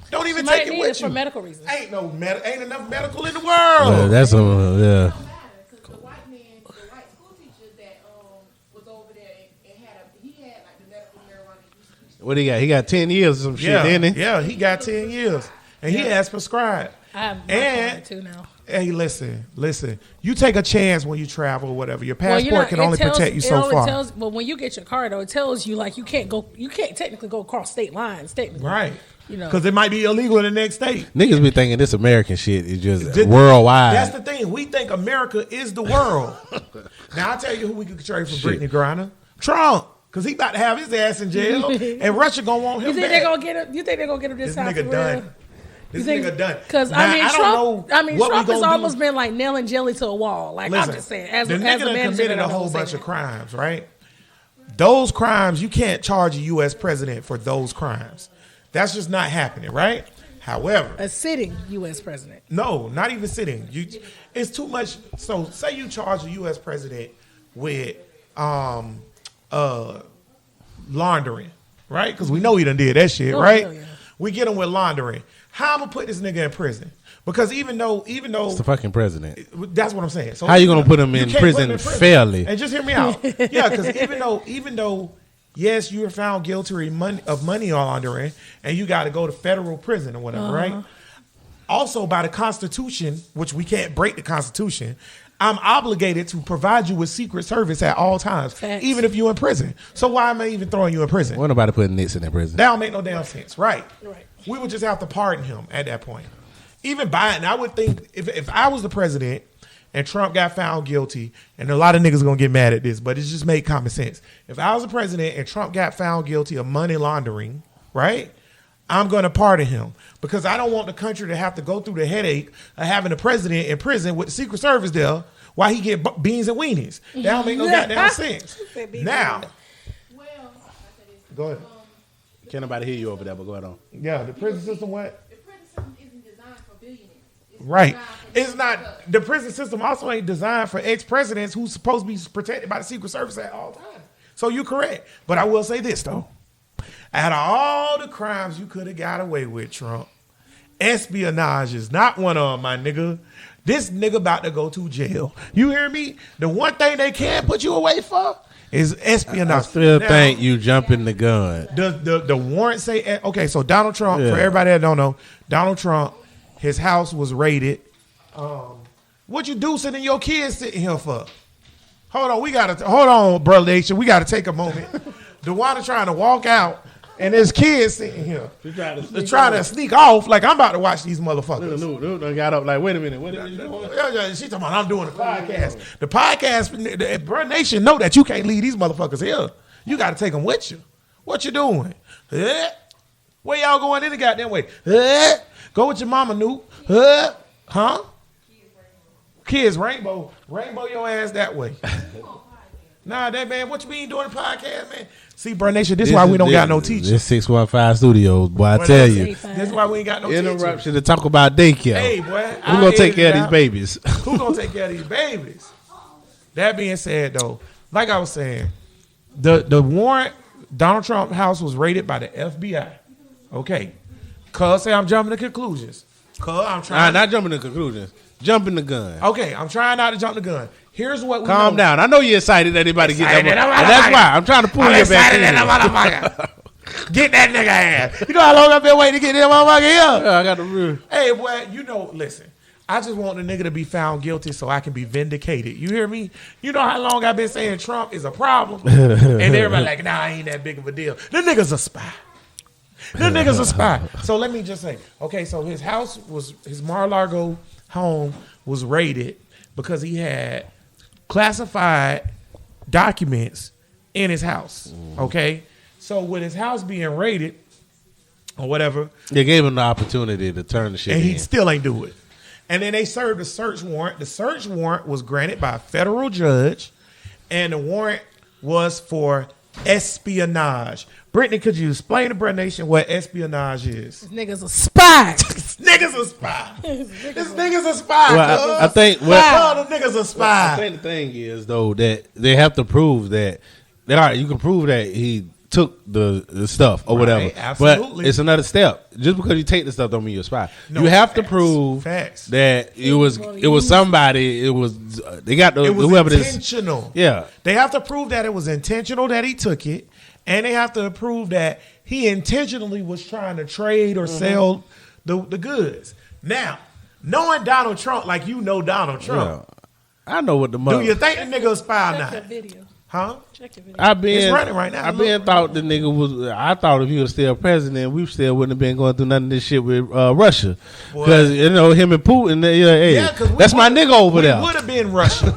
Don't even take it with you. For medical reasons. Ain't enough medical in the world. Yeah, that's yeah. The white school teacher that was over there and he had like the medical marijuana. What he got? He got 10 years or some shit, didn't he? Yeah, he got 10 years. And he has prescribed. I have and too now. Hey, listen. You take a chance when you travel or whatever. Your passport can only protect you so far. But when you get your card, though, it tells you like you can't technically go across state lines, technically. Right. You know, because it might be illegal in the next state. Niggas be thinking this American shit is just worldwide. That's the thing. We think America is the world. Now I'll tell you who we could trade for Brittany Griner. Trump. Because he about to have his ass in jail, and Russia gonna want him You think back. they're gonna get him? You think they're gonna get him this This time? nigga for done. real? This You nigga done. Because Now, I mean, don't Trump. know I mean, what we Trump has gonna do. almost been like nailing jelly to a wall. Like Listen, I'm just saying, as the a nigga manager, done committed I a whole don't say bunch that. of crimes, right? Those crimes, you can't charge a U.S. president for those crimes. That's just not happening, right? However, A sitting U.S. president. no, not even sitting. It's too much. So, say you charge a U.S. president with laundering, right? Because we know he done did that shit, Oh, right? hell yeah. We get him with laundering. How I'm gonna put this nigga in prison? Because even though It's the fucking president. that's what I'm saying. So How you gonna put him in can't prison fairly? And just hear me out. Yeah, because even though yes, you are found guilty of money laundering, and you got to go to federal prison or whatever, right? Also, by the Constitution, which we can't break the Constitution, I'm obligated to provide you with Secret Service at all times, Facts. even if you're in prison. So why am I even throwing you in prison? Why nobody putting nits in that prison? That don't make no damn sense, right? Right. We would just have to pardon him at that point. Even Biden, I would think if I was the president and Trump got found guilty, and a lot of niggas gonna get mad at this, but it just made common sense. If I was the president and Trump got found guilty of money laundering, right? I'm gonna pardon him because I don't want the country to have to go through the headache of having the president in prison with the Secret Service there while he get beans and weenies. That don't make no goddamn sense. Now, Well, I said this. go ahead. Can't nobody hear you over there, but go ahead on. Yeah, the prison system what? The prison system isn't designed for billionaires. It's Right. designed for It's not the prison system also ain't designed for ex-presidents who's supposed to be protected by the Secret Service at all times. So you're correct. But I will say this though. Out of all the crimes you could have got away with, Trump, espionage is not one of them, my nigga. This nigga about to go to jail. You hear me? The one thing they can't put you away for is espionage. I still Now, think you jumping the gun. the warrant say okay, so Donald Trump, Yeah. for everybody that don't know, Donald Trump, his house was raided. What you do sitting your kids sitting here for? Hold on, brother nation. We gotta take a moment. DeWanda trying to walk out and there's kids sitting here. They're trying to sneak off like I'm about to watch these motherfuckers. Dude got up like, wait a minute, what are you doing? Yeah, she talking about I'm doing the podcast. The podcast, the Bruh Nation know that you can't leave these motherfuckers here. You got to take them with you. What you doing? Where y'all going any goddamn way? Go with your mama, Noop. Huh? Kids, Rainbow your ass that way. Nah, that man, what you mean doing the podcast, man? See, Bruh Nation, this is why we don't got no teacher. This 615 Studios, boy, I Bruh tell Nation, you. this is why we ain't got no teacher. Interruption to talk about daycare. Hey, boy. Who gonna take care of these babies? Who gonna take care of these babies? That being said, though, like I was saying, the warrant, Donald Trump house was raided by the FBI. Okay. Cuz say I'm jumping to conclusions. Cuz I'm trying. Not jumping to conclusions. Jumping the gun. Okay, I'm trying not to jump the gun. Here's what we Calm know. down. I know you're excited that anybody get that. Excited, And I'm that's excited. why I'm trying to pull I'm you back excited in. that motherfucker. Get that nigga ass. You know how long I've been waiting to get that motherfucker here? Yeah, I got the real. Hey, boy, listen. I just want the nigga to be found guilty so I can be vindicated. You hear me? You know how long I've been saying Trump is a problem? And everybody like, nah, ain't that big of a deal. The nigga's a spy. The nigga's a spy. So let me just say, okay, so his Mar-a-Lago home was raided because he had classified documents in his house. Okay? So with his house being raided or whatever, They gave him the opportunity to turn the shit and in. he still ain't do it. And then they served a search warrant. The search warrant was granted by a federal judge, and the warrant was for espionage. Brittany, could you explain to Bruh Nation what espionage is? This nigga's a spy. This nigga's a spy. This nigga's a spy. Well, I cuz. think Oh, the nigga's a I spy. think the thing is though that they have to prove that all right, you can prove that he took the stuff or whatever. absolutely. But it's another step. Just because you take the stuff don't mean you're a spy. No, you have to facts, prove facts. that it was somebody. It was they got the It was whoever this. intentional. Yeah. They have to prove that it was intentional that he took it, and they have to prove that he intentionally was trying to trade or sell the goods. Now, knowing Donald Trump like you know Donald Trump, I know what the do mother. you think the nigga a spy or Check your not? video. Huh? Check your video. I been It's running right now. I been thought the nigga was. I thought if he was still president, we still wouldn't have been going through none of this shit with Russia, Boy. because him and Putin. Hey, Yeah, 'cause that's my nigga over there. Would have been Russia.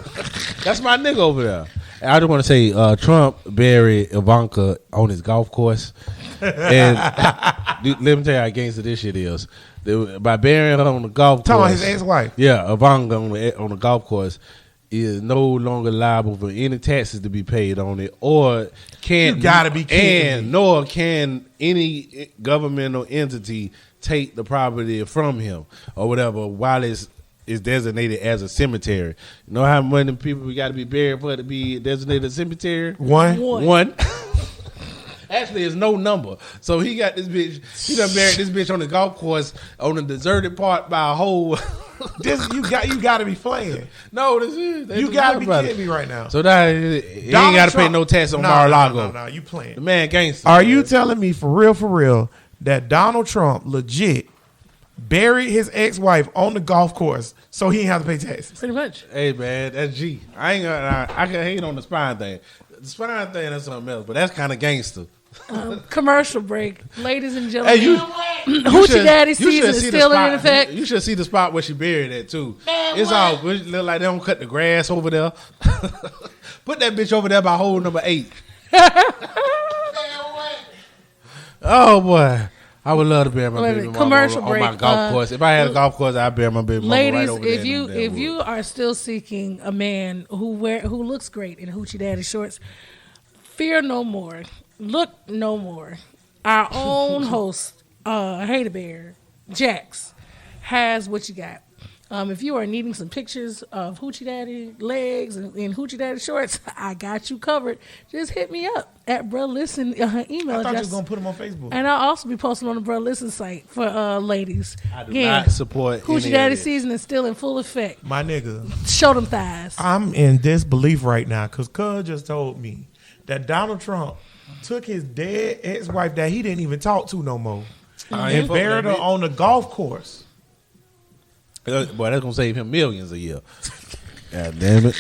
That's my nigga over there. I just want to say, Trump buried Ivanka on his golf course, and let me tell you how gangster this shit is. By burying her on the golf course, Talking about his ex-wife. yeah, Ivanka on the golf course is no longer liable for any taxes to be paid on it, or can You gotta be kidding me. nor can any governmental entity take the property from him or whatever while it's designated as a cemetery. You know how many people we got to be buried for it to be designated a cemetery? One. One. Actually, it's no number. So he got this bitch. He done buried this bitch on the golf course on a deserted part by a whole. This you got to be playing. No, this is. You got to be kidding me right now. So that he ain't Donald got to pay Trump- no tax on No, Mar-a-Lago. No, you The playing. man gangster. Are you telling me for real that Donald Trump legit buried his ex-wife on the golf course so he didn't have to pay taxes? Pretty much. Hey man, that's G. I can hate on the spine thing. The spine thing that's something else, but that's kind of gangster. Commercial break, ladies and Hey, gentlemen. you Hoochie Daddy season is still in effect. You should see the spot where she buried at too. It's all good. It look like they don't cut the grass over there. Put that bitch over there by hole number 8. Oh boy, I would love to bury my Wait a baby minute, mama commercial on my break. golf course. If I had a golf course, I'd bury my baby mama Ladies, right over there. if in you them damn if you woods. are still seeking a man who looks great in Hoochie Daddy shorts, fear no more. Look no more. Our own host, Hater Bear, Jax, has what you got. If you are needing some pictures of Hoochie Daddy legs and Hoochie Daddy shorts, I got you covered. Just hit me up at Bruh Listen email I thought you address. was gonna put them on Facebook. And I'll also be posting on the Bruh Listen site for ladies. I do not support Hoochie any Daddy of this. season is still in full effect. My nigga, Show them thighs. I'm in disbelief right now because Cuz just told me that Donald Trump took his dead ex-wife that he didn't even talk to no more I ain't and buried her fucking on the golf course. Boy, that's gonna save him millions a year. God damn it.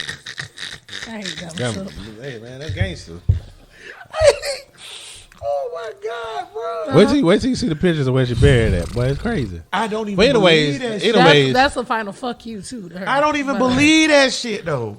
I hate that. Damn So, it. Hey man, that's gangster. Oh my God, bro! Wait till you see the pictures of where she buried at. Boy, it's crazy. I don't even But anyways, believe that shit. anyways, that's a final fuck you too to her. I don't even But, believe that shit though.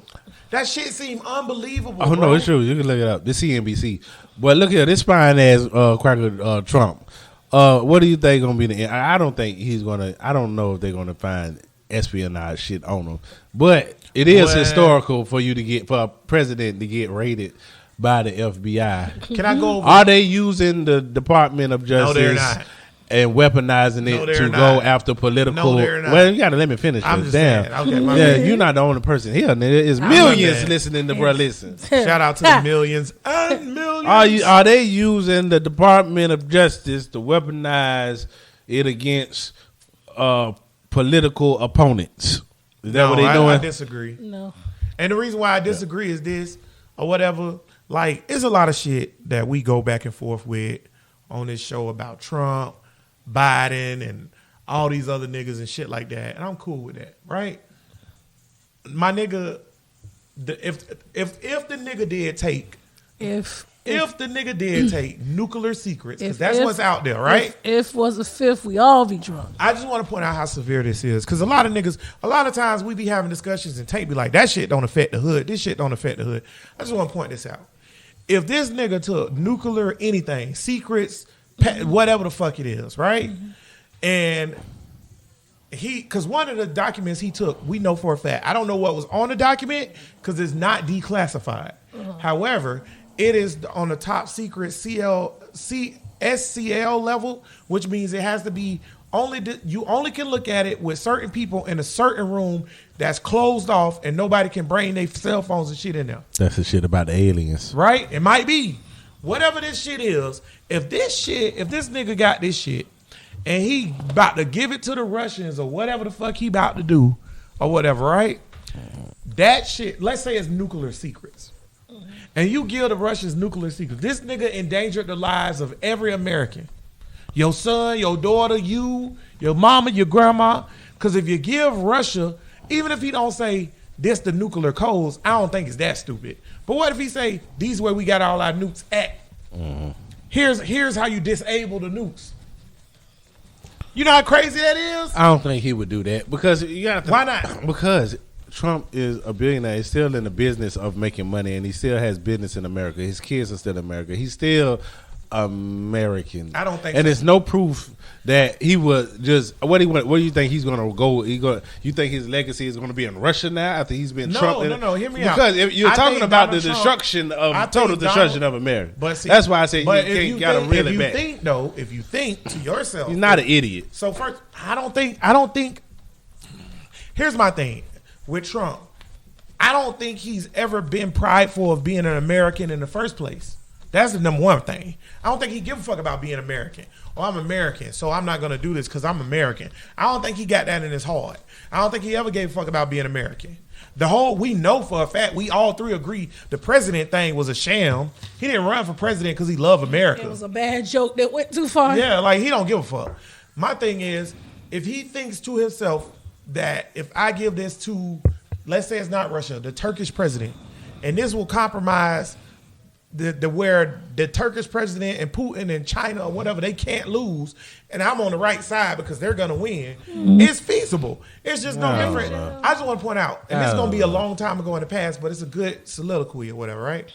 That shit seemed unbelievable. oh bro. no, it's true. You can look it up. This CNBC. But look here, this fine ass cracker Trump. What do you think gonna be the end? I don't think he's gonna. I don't know if they're gonna find espionage shit on him. But it is Well- historical for a president to get raided by the FBI. Can I go over? Are they using the Department of Justice? they're not. And weaponizing No, it they're to not. go after political. No, they're not. Well, you got to let me finish. I'm this. just Damn. saying. Okay, my Yeah, bad. you're not the only person here. Nigga. There's my millions bad. listening to Bruh Listen. Shout out to the millions and millions. Are they using the Department of Justice to weaponize it against political opponents? Is that No, what they I doing? disagree. No. And the reason why I disagree is this or whatever. Like, it's a lot of shit that we go back and forth with on this show about Trump, Biden, and all these other niggas and shit like that. And I'm cool with that, right? My nigga, if the nigga did take, If if the nigga did take nuclear secrets, because If- that's if- what's out there, right? If was a fifth, we all be drunk. I just want to point out how severe this is, because a lot of times we be having discussions and Tate be like, that shit don't affect the hood. This shit don't affect the hood. I just want to point this out. If this nigga took nuclear anything, secrets, whatever the fuck it is, right? And because one of the documents he took, we know for a fact. I don't know what was on the document because it's not declassified. However, it is on the top secret SCL level, which means it has to be you only can look at it with certain people in a certain room that's closed off and nobody can bring their cell phones and shit in there. That's the shit about the aliens. Right? It might be. Whatever this shit is, if this nigga got this shit and he about to give it to the Russians or whatever the fuck he about to do or whatever, right? That shit, let's say it's nuclear secrets. And you give the Russians nuclear secrets. This nigga endangered the lives of every American. Your son, your daughter, you, your mama, your grandma. Because if you give Russia, even if he don't say this the nuclear codes, I don't think it's that stupid. But what if he say, these where we got all our nukes at? Here's how you disable the nukes. You know how crazy that is? I don't think he would do that because you got to. Why not? Because Trump is a billionaire. He's still in the business of making money, and he still has business in America. His kids are still in America. He's still American. I don't think and so. there's no proof that he was just what do you think he's going to go? You think his legacy is going to be in Russia now after he's been Trump? No. Hear me out. Because if you're I talking think about the Donald Trump- destruction I of think total destruction Donald- of America. But see, that's why I say but you if can't got to think- reel if it you back. think though, if you think to yourself, He's not an idiot. So first, I don't think. Here's my thing with Trump. I don't think he's ever been prideful of being an American in the first place. That's the number one thing. I don't think he give a fuck about being American. Oh, I'm American, so I'm not gonna do this because I'm American. I don't think he got that in his heart. I don't think he ever gave a fuck about being American. We know for a fact, we all three agree the president thing was a sham. He didn't run for president because he loved America. It was a bad joke that went too far. Yeah, like he don't give a fuck. My thing is, if he thinks to himself that if I give this to, let's say it's not Russia, the Turkish president, and this will compromise the where the Turkish president and Putin and China or whatever, they can't lose, and I'm on the right side because they're gonna win. It's feasible. It's just no different. I just want to point out, and this is gonna be a long time ago in the past, but it's a good soliloquy or whatever, right?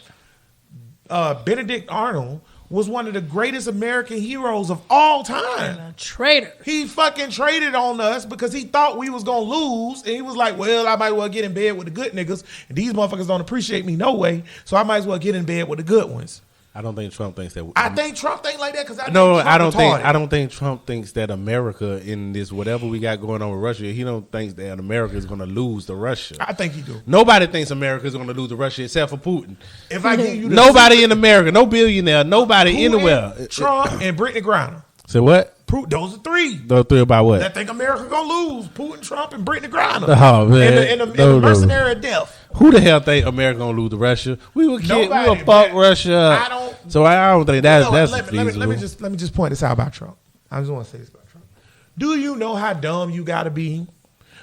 Benedict Arnold was one of the greatest American heroes of all time. A traitor. He fucking traded on us because he thought we was gonna lose, and he was like, "Well, I might as well get in bed with the good niggas, and these motherfuckers don't appreciate me no way, so I might as well get in bed with the good ones." I don't think Trump thinks that. I think Trump think like that because I retarded. don't think Trump thinks that America in this whatever we got going on with Russia. He don't think that America is going to lose to Russia. I think he do. Nobody thinks America is going to lose to Russia except for Putin. If I give you the Nobody in America, no billionaire, nobody Putin, anywhere. Trump and Brittany Griner. So what? Those are three. Those three about what? That think America gonna lose. Putin, Trump, and Brittany Griner. Oh, man. In the mercenary of death. Who the hell think America gonna lose to Russia? We will Nobody, fuck man. Russia up. I don't. So I don't think that's let me just point this out about Trump. I just want to say this about Trump. Do you know how dumb you got to be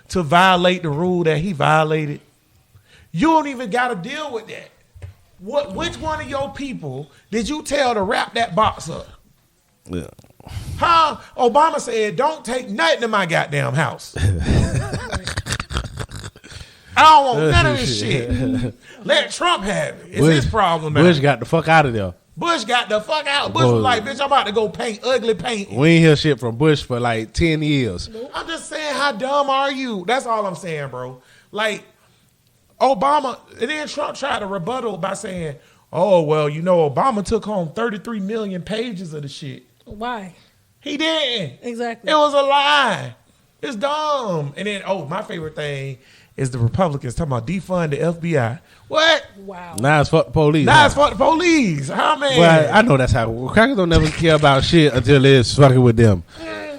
to violate the rule that he violated? You don't even got to deal with that. Which one of your people did you tell to wrap that box up? Yeah. Huh? Obama said, "Don't take nothing in my goddamn house." I don't want none of this shit. Let Trump have it. It's his problem. Man. Bush got the fuck out of there. Bush got the fuck out. Bush was like, "Bitch, I'm about to go paint ugly paint." We ain't hear shit from Bush for like 10 years. I'm just saying, how dumb are you? That's all I'm saying, bro. Like, Obama, and then Trump tried to rebuttal by saying, "Oh, well, you know, Obama took home 33 million pages of the shit." Why? He didn't. Exactly. It was a lie. It's dumb. And then, my favorite thing is the Republicans talking about defund the FBI. What? Wow. Now it's fuck the police. Now it's fuck the police. How, man? Well, I know that's how crackers don't never care about shit until it's fucking with them.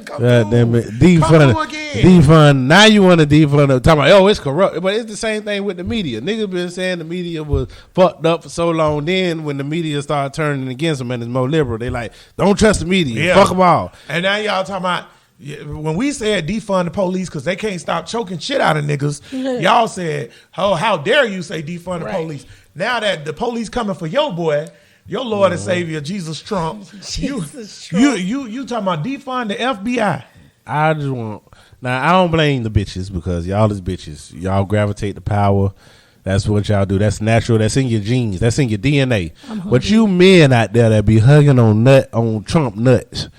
God damn it. Defund. Now you want to defund it. Talking about, it's corrupt. But it's the same thing with the media. Niggas been saying the media was fucked up for so long. Then when the media started turning against them and it's more liberal, they like, don't trust the media. Yeah. Fuck them all. And now y'all talking about, when we said defund the police because they can't stop choking shit out of niggas, y'all said, "Oh, how dare you say defund the police?" Now that the police coming for your boy, your Lord and Savior Jesus Trump, you talking about defund the FBI? I just want. Now I don't blame the bitches because y'all is bitches. Y'all gravitate to power. That's what y'all do. That's natural. That's in your genes. That's in your DNA. But you men out there that be hugging on Trump nuts,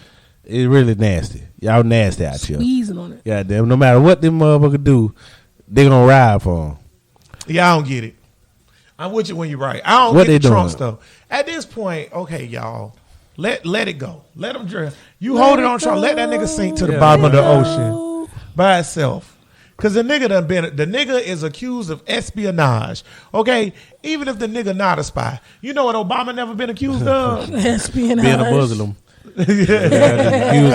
it's really nasty. Y'all nasty out here. Squeezing on it. Yeah, damn. No matter what them motherfuckers do, they gonna ride for him. Yeah, I don't get it. I'm with you when you're right. I don't What get the they Trump doing? stuff. At this point, okay, y'all, let it go. Let him drift. You hold it on Trump. Let that nigga sink to the bottom of the ocean by itself. Because the nigga is accused of espionage. Okay? Even if the nigga not a spy. You know what Obama never been accused of? Espionage. Being a Muslim. Accused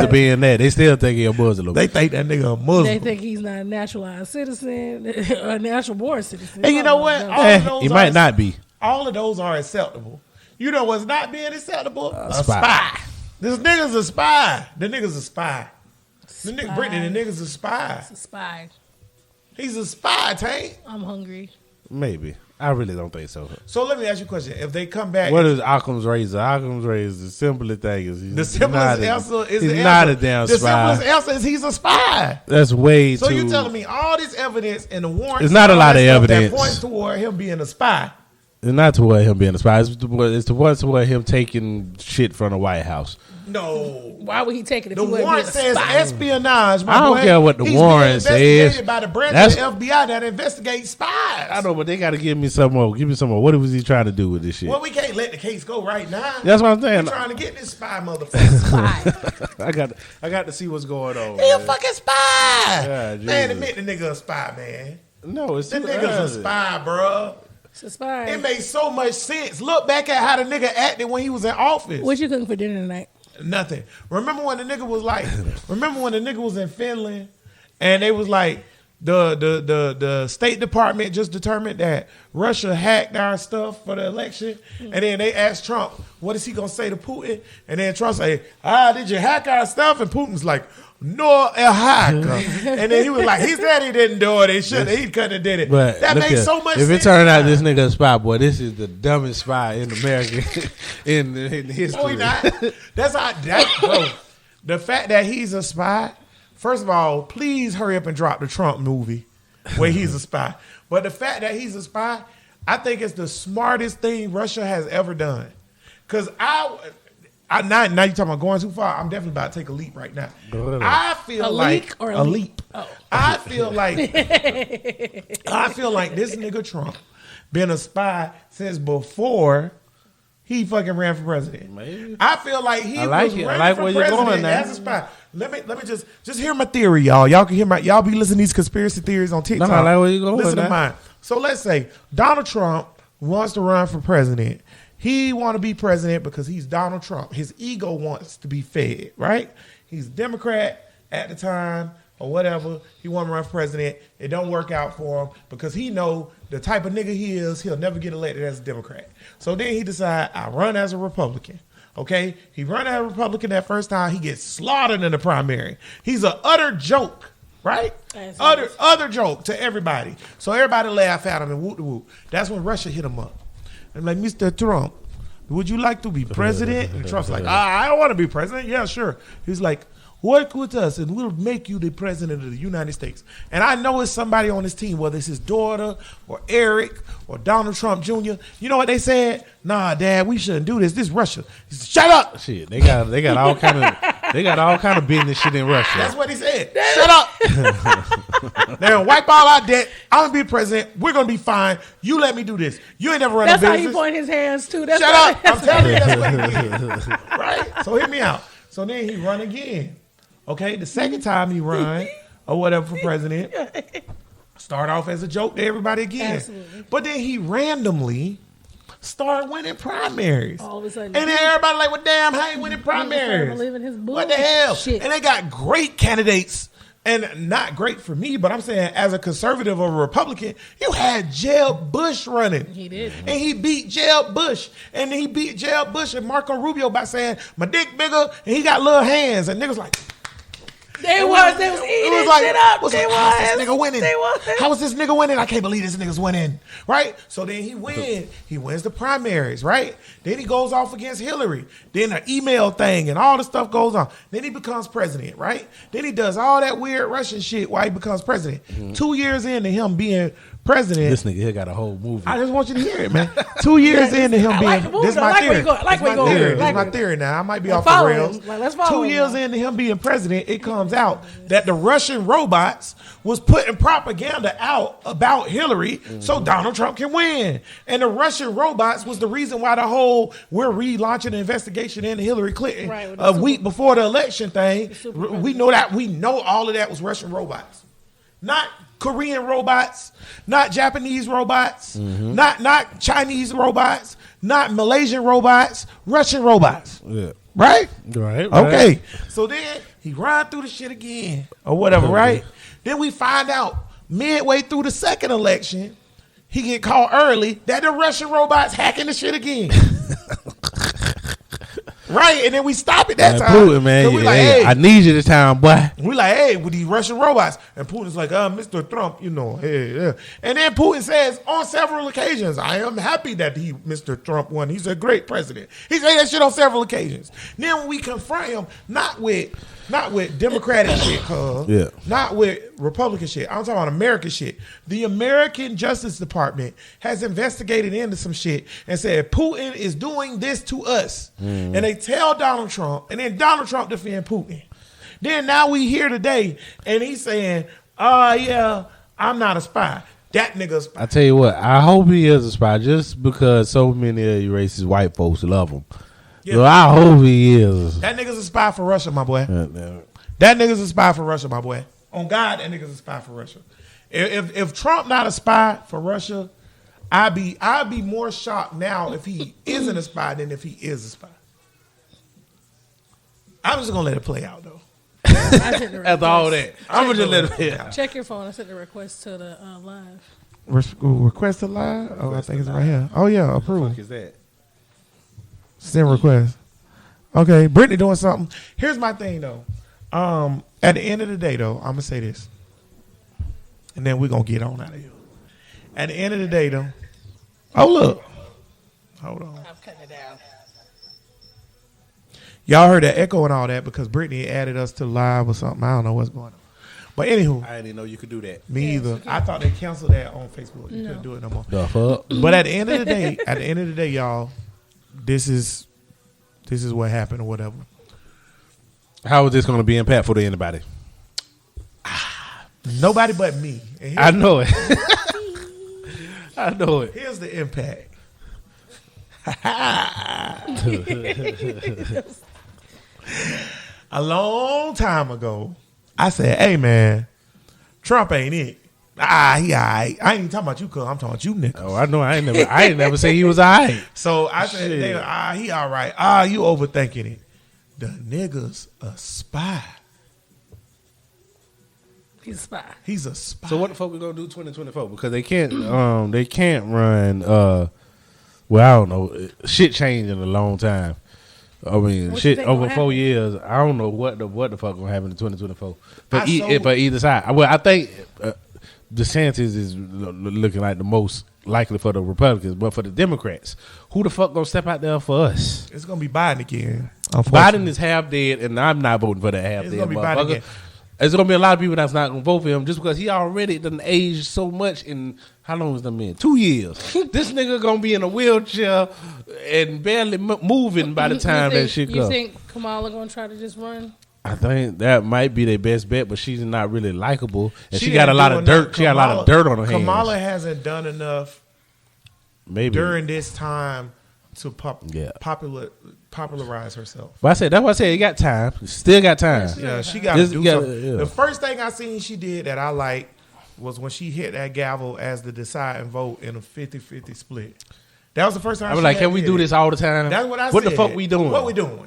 of being that. They still think he a Muslim. They think that nigga a Muslim. They think he's not a naturalized citizen, a natural born citizen. And you know what? All of those he might not be. All of those are acceptable. You know what's not being acceptable? A spy. spy. This nigga's a spy. The nigga's a spy. The nigga, Spy. Brittany, the nigga's a spy. It's a spy. He's a spy, Tank. I'm hungry. Maybe. I really don't think so. So let me ask you a question. If they come back, What is Occam's razor? Occam's razor, the simplest thing is the simplest answer is he's the not answer. a damn The spy. simplest answer is he's a spy. That's way So too. you telling me all this evidence and the warrants? It's not a all lot that of stuff evidence. that points toward him being a spy. It's not toward him being a spy. It's toward him taking shit from the White House. No. Why would he take it if The he wasn't warrant being a says spy? espionage. My I don't boy. care what the He's warrant being investigated says. by the branch That's- of the FBI that investigates spies. I know, but they got to give me some more. Give me some more. What was he trying to do with this shit? Well, we can't let the case go right now. That's what I'm saying. We're trying to get this spy motherfucker. Spy. I got to see what's going on. He a man. fucking spy. Yeah, Man, Jesus. admit the nigga a spy, man. No, it's The too nigga's early. a spy, bruh. It's a spy. It made so much sense. Look back at how the nigga acted when he was in office. What you cooking for dinner tonight? Nothing. Remember when the nigga was like, remember when the nigga was in Finland and they was like, the State Department just determined that Russia hacked our stuff for the election, and then they asked Trump, what is he gonna say to Putin? And then Trump say, did you hack our stuff? And Putin's like, no, a hacker. And then he was like, he said he didn't do it. He couldn't have did it. But that look makes here, so much if sense. it turned out this nigga a spy, boy, this is the dumbest spy in America in history. No, he not. That's how bro. The fact that he's a spy, first of all, please hurry up and drop the Trump movie where he's a spy. But the fact that he's a spy, I think it's the smartest thing Russia has ever done. Because now you're talking about going too far. I'm definitely about to take a leap right now. I feel A like leak or a a leap? leap. Oh. I feel like this nigga Trump been a spy since before he fucking ran for president. Maybe. I feel like he I like was it. I running like for where you're president going now. as a spy. Let me just hear my theory, y'all. Y'all can hear y'all be listening to these conspiracy theories on TikTok. I like where you're going Listen to now. mine. So let's say Donald Trump wants to run for president. He want to be president because he's Donald Trump. His ego wants to be fed, right? He's a Democrat at the time or whatever. He want to run for president. It don't work out for him because he know the type of nigga he is, he'll never get elected as a Democrat. So then he decide, I run as a Republican. Okay? He run as a Republican that first time. He gets slaughtered in the primary. He's an utter joke, right? That's Utter joke to everybody. So everybody laugh at him and whoop de whoop. That's when Russia hit him up. I'm like, Mr. Trump, would you like to be president? And Trump's like, I don't want to be president. Yeah, sure. He's like, work with us and we'll make you the president of the United States. And I know it's somebody on his team, whether it's his daughter or Eric or Donald Trump Jr. You know what they said? Nah, Dad, we shouldn't do this. This is Russia. He said, shut up. Shit, they got all kind of business shit in Russia. That's what he said. Shut up. They're going to wipe all our debt. I'm going to be president. We're going to be fine. You let me do this. You ain't never run That's a how business. he pointed his hands too. That's Shut why- up. I'm telling you that's what he did. Right? So hear me out. So then he run again. Okay? The second time he run or whatever for president, start off as a joke to everybody again. Absolutely. But then he randomly start winning primaries. All of a sudden. And then everybody like, well, damn, how he winning primaries? believing his What the hell? bullshit. And they got great candidates. And not great for me, but I'm saying as a conservative or a Republican, you had Jeb Bush running. He did. And he beat Jeb Bush. And he beat Jeb Bush and Marco Rubio by saying, my dick bigger, and he got little hands. And niggas like, They was eating shit up. how's They this was. nigga winning? They was. How is this nigga winning? I can't believe this nigga's winning. Right? So then he wins. He wins the primaries, right? Then he goes off against Hillary. Then an email thing and all the stuff goes on. Then he becomes president, right? Then he does all that weird Russian shit while he becomes president. 2 years into him being president. This nigga here got a whole movie. I just want you to hear it, man. 2 years into him I being, like the movie, this is though. my I like where theory. you going. I like This where you my going. theory. I This like is my where- theory now. I might be Let's off the follow rails. him. Like, let's follow 2 him years now. into him being president, it comes out that the Russian robots was putting propaganda out about Hillary so Donald Trump can win. And the Russian robots was the reason why the whole we're relaunching the investigation into Hillary Clinton Right, with the a week before the election thing. super We know all of that was Russian robots. Not Korean robots, not Japanese robots, not Chinese robots, not Malaysian robots, Russian robots. Yeah. Right? Right. Okay. So then he run through the shit again or whatever, right? Then we find out midway through the second election, he get caught early that the Russian robots hacking the shit again. Right, and then we stop it that Man, time. Putin, man, So we like, hey, hey, I need you this time, boy. we like, hey, with these Russian robots. And Putin's like, Mr. Trump, you know, hey, yeah. And then Putin says on several occasions, I am happy that Mr. Trump won. He's a great president. He said that shit on several occasions. Then when we confront him, not with Democratic shit, Yeah. not with Republican shit. I'm talking about American shit. The American Justice Department has investigated into some shit and said Putin is doing this to us. And they tell Donald Trump, and then Donald Trump defend Putin. Then now we here today, and he's saying, yeah, I'm not a spy. That nigga's I tell you what, I hope he is a spy just because so many of you racist white folks love him. Yeah. So I hope he is. That nigga's a spy for Russia, my boy. Yeah. That nigga's a spy for Russia, my boy. On God, that nigga's a spy for Russia. If Trump not a spy for Russia, I'd be more shocked now if he isn't a spy than if he is a spy. I'm just gonna let it play out though. I sent the After all request. that, I'm gonna just let it play out. Check your phone. I sent the request to the live. Request a live? Oh, I think it's right here. Oh yeah, What approve. is that? Send request. Okay, Brittany doing something. Here's my thing though. At the end of the day though, I'm gonna say this, and then we're gonna get on out of here. At the end of the day though, oh look, hold on. I'm cutting it down. Y'all heard that echo and all that because Brittany added us to live or something. I don't know what's going on. But anywho, I didn't know you could do that. me either. I thought they canceled that on Facebook. You couldn't do it no more. The fuck? But at the end of the day, y'all, this is what happened or whatever. How is this going to be impactful to anybody? Nobody but me. And I know it. I know it. here's the impact. A long time ago, I said, "Hey man, Trump ain't it. He alright. I ain't even talking about you, cuz I'm talking about you, niggas." Oh, I know. I ain't never say he was alright. So I said, Shit. he all right. You overthinking it. The nigga's a spy. He's a spy. He's a spy. So what the fuck we gonna do 2024? Because they can't run. Well, I don't know. Shit changed in a long time. I mean, What you shit think over gonna 4 happen? years. I don't know what the fuck gonna happen in 2024 for, I so- for either side. Well, I think DeSantis is looking like the most likely for the Republicans, but for the Democrats, who the fuck gonna step out there for us? It's gonna be Biden again. Biden is half dead, and I'm not voting for that half It's dead gonna be Biden motherfucker. again. There's gonna be a lot of people that's not gonna vote for him just because he already done aged so much. In how long has that been? 2 years. This nigga gonna be in a wheelchair and barely moving by the time that shit You goes. think Kamala gonna try to just run? I think that might be their best bet, but she's not really likable, and she ain't got a lot doing of dirt. nothing. She got a lot of dirt on her hands. Kamala hasn't done enough Maybe during this time to Yeah. popularize herself. But I said that's why I said you got time. Still got time. Yeah, she got to Just do gotta- something. yeah. The first thing I seen she did that I liked was when she hit that gavel as the decide and vote in a 50-50 split. That was the first time I was she like, had can we did do it. this all the time? That's what I What said. the fuck we doing? What we doing?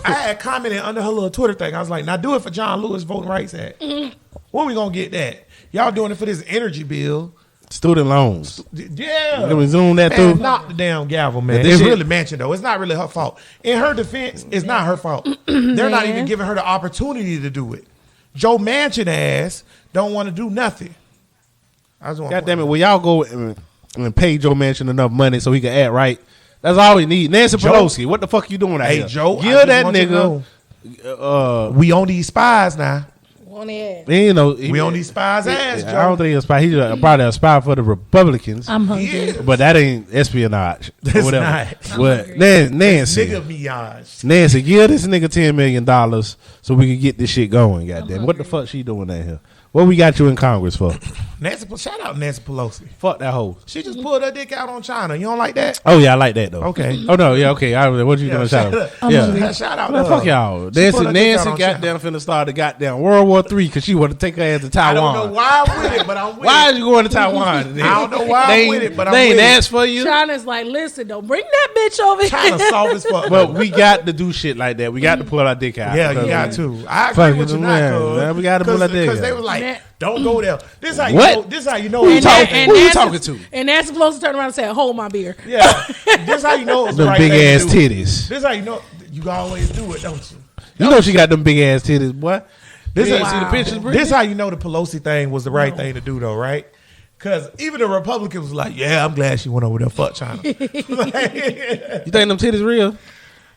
I had commented under her little Twitter thing. I was like, now do it for John Lewis Voting Rights Act. When we gonna get that? Y'all doing it for this energy bill. Student loans. Yeah. Can we zoom that Man, through? knock the damn gavel, man. This It's shit- really Manchin, though. It's not really her fault. In her defense, it's not her fault. They're not even giving her the opportunity to do it. Joe Manchin ass don't want to do nothing. I just want God damn it! Will y'all go and pay Joe Manchin enough money so he can act right? That's all we need. Nancy Joe- Pelosi, what the fuck you doing out Hey, here? Joe, I give just that want you to nigga. We on these spies now. On the ad. You know, We on these spies' ass, I Joe. don't think he's a spy. He's probably a spy for the Republicans. I'm hungry. Yeah. But that ain't espionage. Or It's whatever. not. But Nancy, Nigga Miage. Nancy, give this nigga $10 million so we can get this shit going. Goddamn, what the fuck she doing out here? What we got you in Congress for? Shout out Nancy Pelosi. Fuck that hoe. She just pulled her dick out on China. You don't like that? Oh yeah, I like that though. Okay. Oh no, yeah, okay. What you doing? Shout out. Yeah. Shout out Man, to fuck her. y'all. She Nancy, put her dick out Nancy on goddamn finna start the goddamn World War III because she want to take her ass to I Taiwan. don't know why I'm with it, but I'm with Why it. is you going to Taiwan? I don't know why They I'm with it, but I'm they ain't with it. asked for you. China's like, listen, don't bring that bitch over China here. soft as fuck. Well, we got to do shit like that. We got to pull our dick out. Yeah, you Because, got man, to. I Fuck agree with it, you man. now, Man, we gotta pull that dick because they out. was like, That- don't go there. This how you What? know. This how you know. Who you it's talking- right. who you Nancy- talking to? And Nancy Pelosi turned around and said, hold my beer. Yeah, this how you know it's the Them right big thing ass to do. titties. This how you know. You always do it, don't you? You know she got them big ass titties, boy. This You is ain't see the pictures, Brittany? This how you know the Pelosi thing was the right thing to do, though, right? Because even the Republicans was like, "Yeah, I'm glad she went over there. Fuck China." You think them titties real?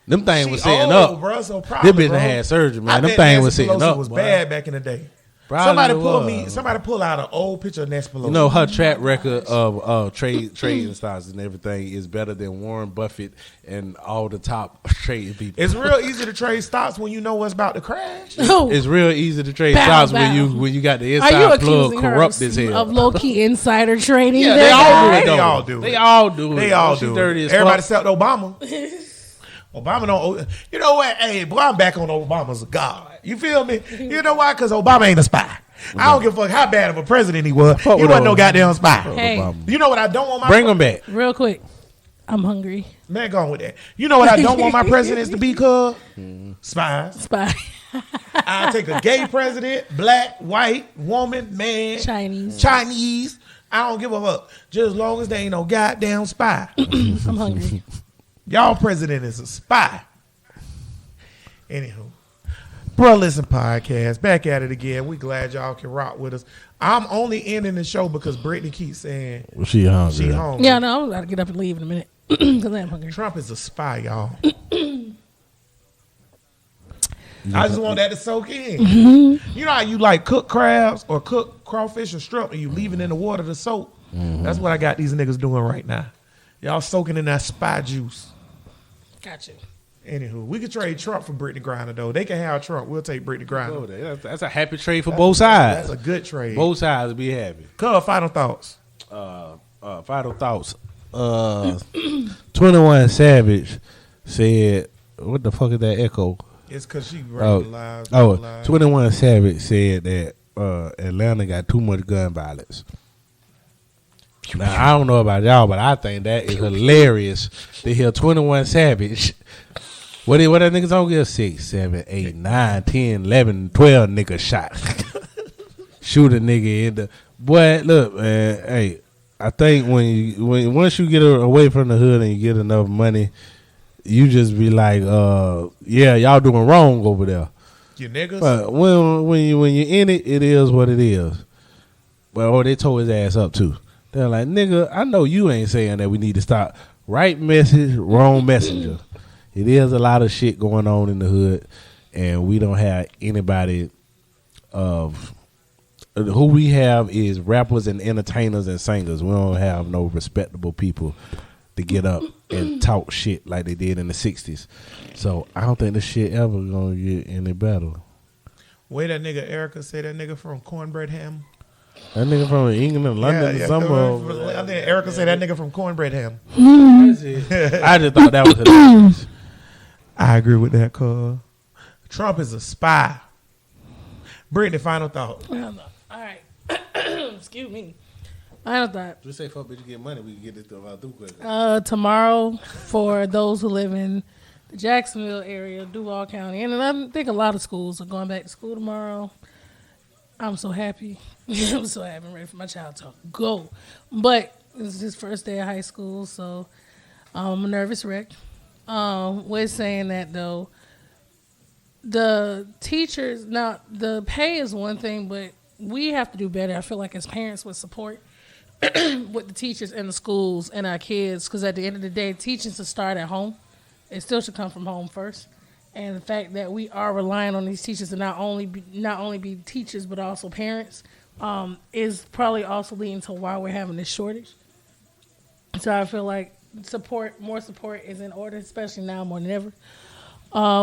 Them things was sitting up. bro. So probably, This bitch bro. had surgery, I man. Them bet things Nancy was sitting Pelosi up. was boy. bad back in the day. Probably Somebody pull out an old picture of Nancy Pelosi. You know, her track record of trading stocks and everything is better than Warren Buffett and all the top trading people. It's real easy to trade stocks when you know what's about to crash. No. It's real easy to trade Bow, stocks bow. when you got the Are you inside plug accusing her corrupt as hell. of low key insider trading? Yeah, there, they all do guys? it. They though. all do it. They all do it. They all She do dirty it. as Everybody fuck. except Obama. Obama don't. You know what? Hey, boy, I'm back on Obama's a god. You feel me? You know why? Because Obama ain't a spy. I don't give a fuck how bad of a president he was. He with wasn't no Obama. goddamn spy. Hey. Obama. You know what I don't want my Bring them back. Real quick, I'm hungry. Man, go on with that. You know what I don't want my presidents to be, cuz? Spies. Spy. I'll take a gay president, black, white, woman, man, Chinese. I don't give a fuck. Just as long as they ain't no goddamn spy. I'm hungry. Y'all president is a spy. Anywho. Bro, listen, podcast. Back at it again. We glad y'all can rock with us. I'm only ending the show because Brittany keeps saying She hungry. she home. Yeah, no, I'm about to get up and leave in a minute because I'm hungry. Trump is a spy, y'all. I just want that to soak in. You know how you like cook crabs or cook crawfish or shrimp and you leave it in the water to soak? That's what I got these niggas doing right now. Y'all soaking in that spy juice. Got you. Anywho, we could trade Trump for Brittany Griner, though. They can have Trump. We'll take Brittany Griner. That's a happy trade for both sides. That's a good trade. Both sides be happy. Cuz, final thoughts. Final thoughts. 21 Savage said, what the fuck is that echo? It's because she Oh, running live. 21 Savage said that Atlanta got too much gun violence. Now, I don't know about y'all, but I think that is hilarious to hear 21 Savage. What that niggas don't get? 6, 7, 8, 9, 10, 11, 12 nigga shot. Shoot a nigga in the. Boy, look, man. Hey, I think once you get away from the hood and you get enough money, you just be like, yeah, y'all doing wrong over there. You niggas? But when you in it, it is what it is. Well, they tore his ass up too. They're like, nigga, I know you ain't saying that we need to stop. Right message, wrong messenger. It is a lot of shit going on in the hood, and we don't have anybody of who we have is rappers and entertainers and singers. We don't have no respectable people to get up and talk shit like they did in the 60s. So I don't think this shit ever gonna get any better. Way that nigga Erica say that nigga from Cornbread Ham. That nigga from England and London or somewhere. I think Erica say that nigga from Cornbread Ham. I just thought that was hilarious. I agree with that, cuz. Trump is a spy. Brittany, final thought. All right. Excuse me. Final thought. Just say fuck bitch, get money. We can get this stuff out through quick. Tomorrow, for those who live in the Jacksonville area, Duval County, and I think a lot of schools are going back to school tomorrow. I'm so happy. I'm so happy. I'm ready for my child to go. But it's his first day of high school, so I'm a nervous wreck. We're saying that, though, the teachers, now, the pay is one thing, but we have to do better, I feel like, as parents with support with the teachers and the schools and our kids, because at the end of the day, teaching should start at home. It still should come from home first. And the fact that we are relying on these teachers to not only be teachers but also parents is probably also leading to why we're having this shortage. So I feel like more support is in order, especially now more than ever.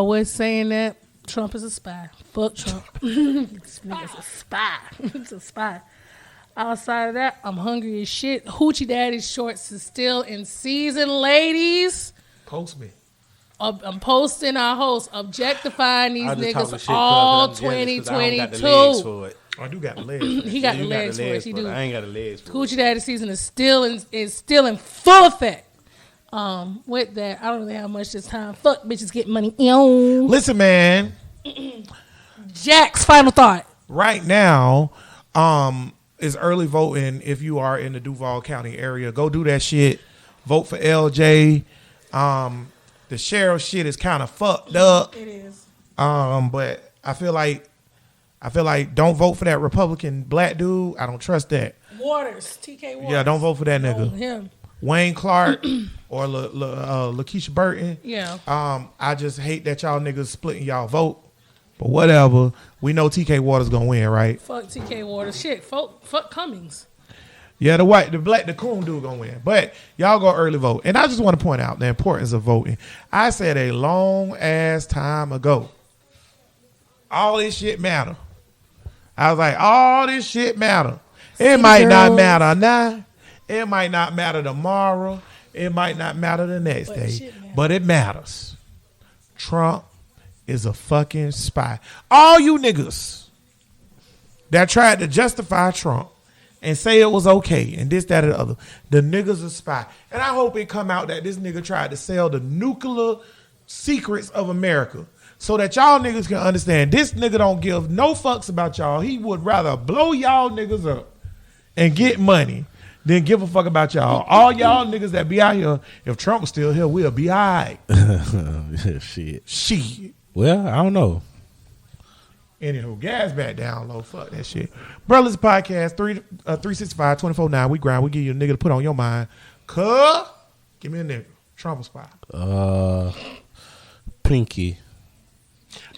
We're saying that Trump is a spy. Fuck Trump. This nigga's a spy. It's a spy. Outside of that, I'm hungry as shit. Hoochie Daddy shorts is still in season, ladies. Post me. I'm posting our host objectifying these I just talking niggas shit, all cuz I'm jealous 'cause I don't got the legs 2022. for it. I do got the legs. He got You the legs for it. He do. I ain't got the legs for it. Hoochie Daddy season is still in full effect. With that, I don't really have much this time. Fuck bitches getting money. Ew. Listen, man. Jack's final thought. Right now, is early voting. If you are in the Duval County area, go do that shit. Vote for LJ. The The sheriff shit is kind of fucked up. It is. But I feel like don't vote for that Republican black dude. I don't trust that. Waters, TK Waters. Yeah, don't vote for that No, nigga. him. Wayne Clark or Lakeisha Burton. Yeah. I just hate that y'all niggas splitting y'all vote. But whatever. We know TK Waters gonna win, right? Fuck TK Waters. Shit. Fuck Cummings. Yeah, the coon dude gonna win. But y'all go early vote. And I just want to point out the importance of voting. I said a long ass time ago, all this shit matter. I was like, all this shit matter. It might not matter now. It might not matter tomorrow. It might not matter the next day. But it matters. Trump is a fucking spy. All you niggas that tried to justify Trump and say it was okay and this, that, and the other, the niggas a spy. And I hope it come out that this nigga tried to sell the nuclear secrets of America so that y'all niggas can understand this nigga don't give no fucks about y'all. He would rather blow y'all niggas up and get money than give a fuck about y'all. All y'all niggas that be out here, if Trump was still here, we'll be all right. Shit. Well, I don't know. Anywho, gas back down low. Fuck that shit. Brothers Podcast, 365, 24/9. We grind. We give you a nigga to put on your mind. Give me a nigga. Trump spot. Pinky.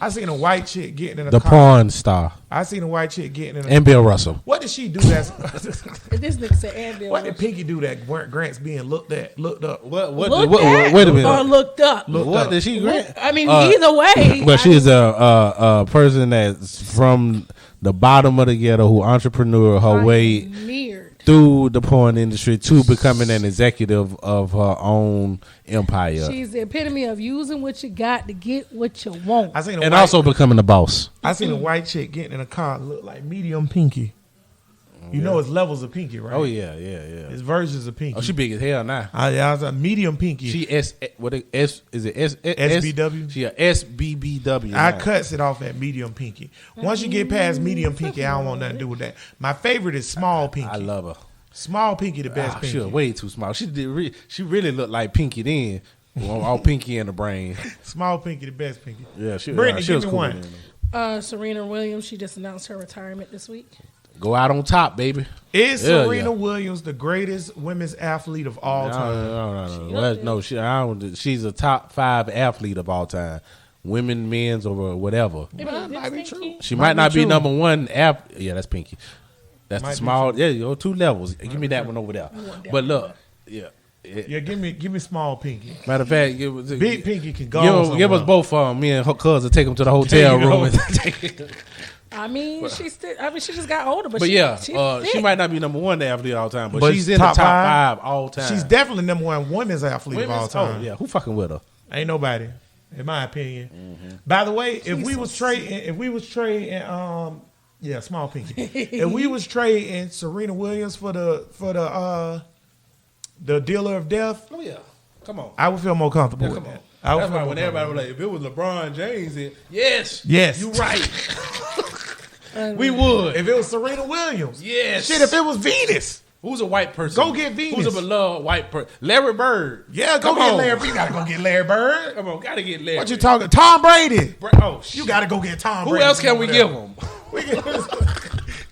I seen a white chick getting in a The car. porn star. I seen a white chick getting in a And Bill Russell. What did she do that's This nigga said Andy. what did Pinky do that weren't Grant's being looked up? What Looked at wait a minute. or looked up. What did she grant? I mean, either way. Well, she's a person that's from the bottom of the ghetto who entrepreneur her way Pioneered. through the porn industry to becoming an executive of her own empire. She's the epitome of using what you got to get what you want. I seen a And white, also becoming a boss. I seen a white chick getting in a car look like medium Pinky. You know it's levels of Pinky, right? Oh yeah. It's versions of Pinky. Oh, she big as hell now. I was a medium Pinky. She is it SBW? She a SBBW. I now. cuts it off at medium Pinky. Once you get past medium Pinky, I don't want nothing to do with that. My favorite is small Pinky. I love her. Small Pinky, the best She Pinky. was way too small. She really looked like Pinky then. All Pinky in the brain. Small Pinky, the best Pinky. Yeah, she Brittany, she give was me cool one. then. Serena Williams, she just announced her retirement this week. Go out on top, baby. Is Yeah, Serena yeah. Williams the greatest women's athlete of all time? No. She's a top 5 athlete of all time. Women, men's, or whatever. Might be true. She might not be true. number 1. Yeah, that's Pinky. That's Might the be small. Yeah, you go 2 levels. Give me that one over there. But look, yeah. Yeah, give me small Pinky. Matter of fact, Big Pinky can go. give us both. Me and her cousin take them to the hotel There you room. go. I mean, she just got older, but But she, yeah, she, she fit. might not be number 1 athlete all time, but But she's in top the top five? 5 all time. She's definitely number 1 women's athlete of all time. Oh, yeah, who fucking with her? Ain't nobody, in my opinion. By the way, if we was trading, small Pinky. If we was trading Serena Williams for the dealer of death, Oh yeah, come on. I would feel more comfortable with Come on. that. I would That's feel why more when everybody was comfortable. like, if it was LeBron James, then yes, you Yes. right. We would. If it was Serena Williams, Yes. Shit, if it was Venus, Who's a white person? Go get Venus. Who's a beloved white person? Larry Bird. yeah, go Come get on. Larry. You gotta go get Larry Bird. Come on, gotta get Larry. What you talking? Tom Brady. Oh, shit. You gotta go get Tom Who Brady. else can we over give there. him?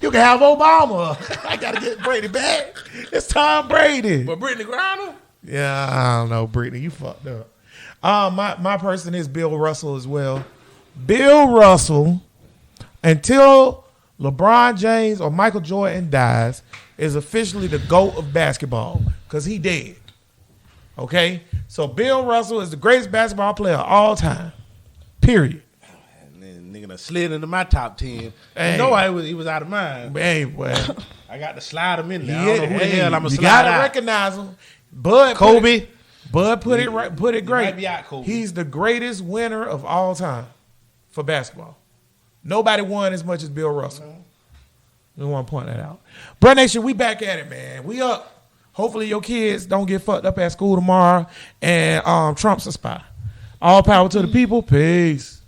You can have Obama. I gotta get Brady back. It's Tom Brady. But Brittany Griner? Yeah, I don't know, Brittany. You fucked up. My person is Bill Russell as well. Bill Russell, until LeBron James or Michael Jordan dies, is officially the GOAT of basketball because he dead. Okay? So Bill Russell is the greatest basketball player of all time. Period. And then nigga done slid into my top 10. Hey. You know he was out of mine. Hey, well, I got to slide him in there. I don't know who the hell I'm going to you slide gotta out. recognize him. Bud Kobe. Bud put it right. Put it great. might be out, Kobe. He's the greatest winner of all time for basketball. Nobody won as much as Bill Russell. We want to point that out. Bruh Nation, we back at it, man. We up. Hopefully your kids don't get fucked up at school tomorrow. And Trump's a spy. All power to the people. Peace.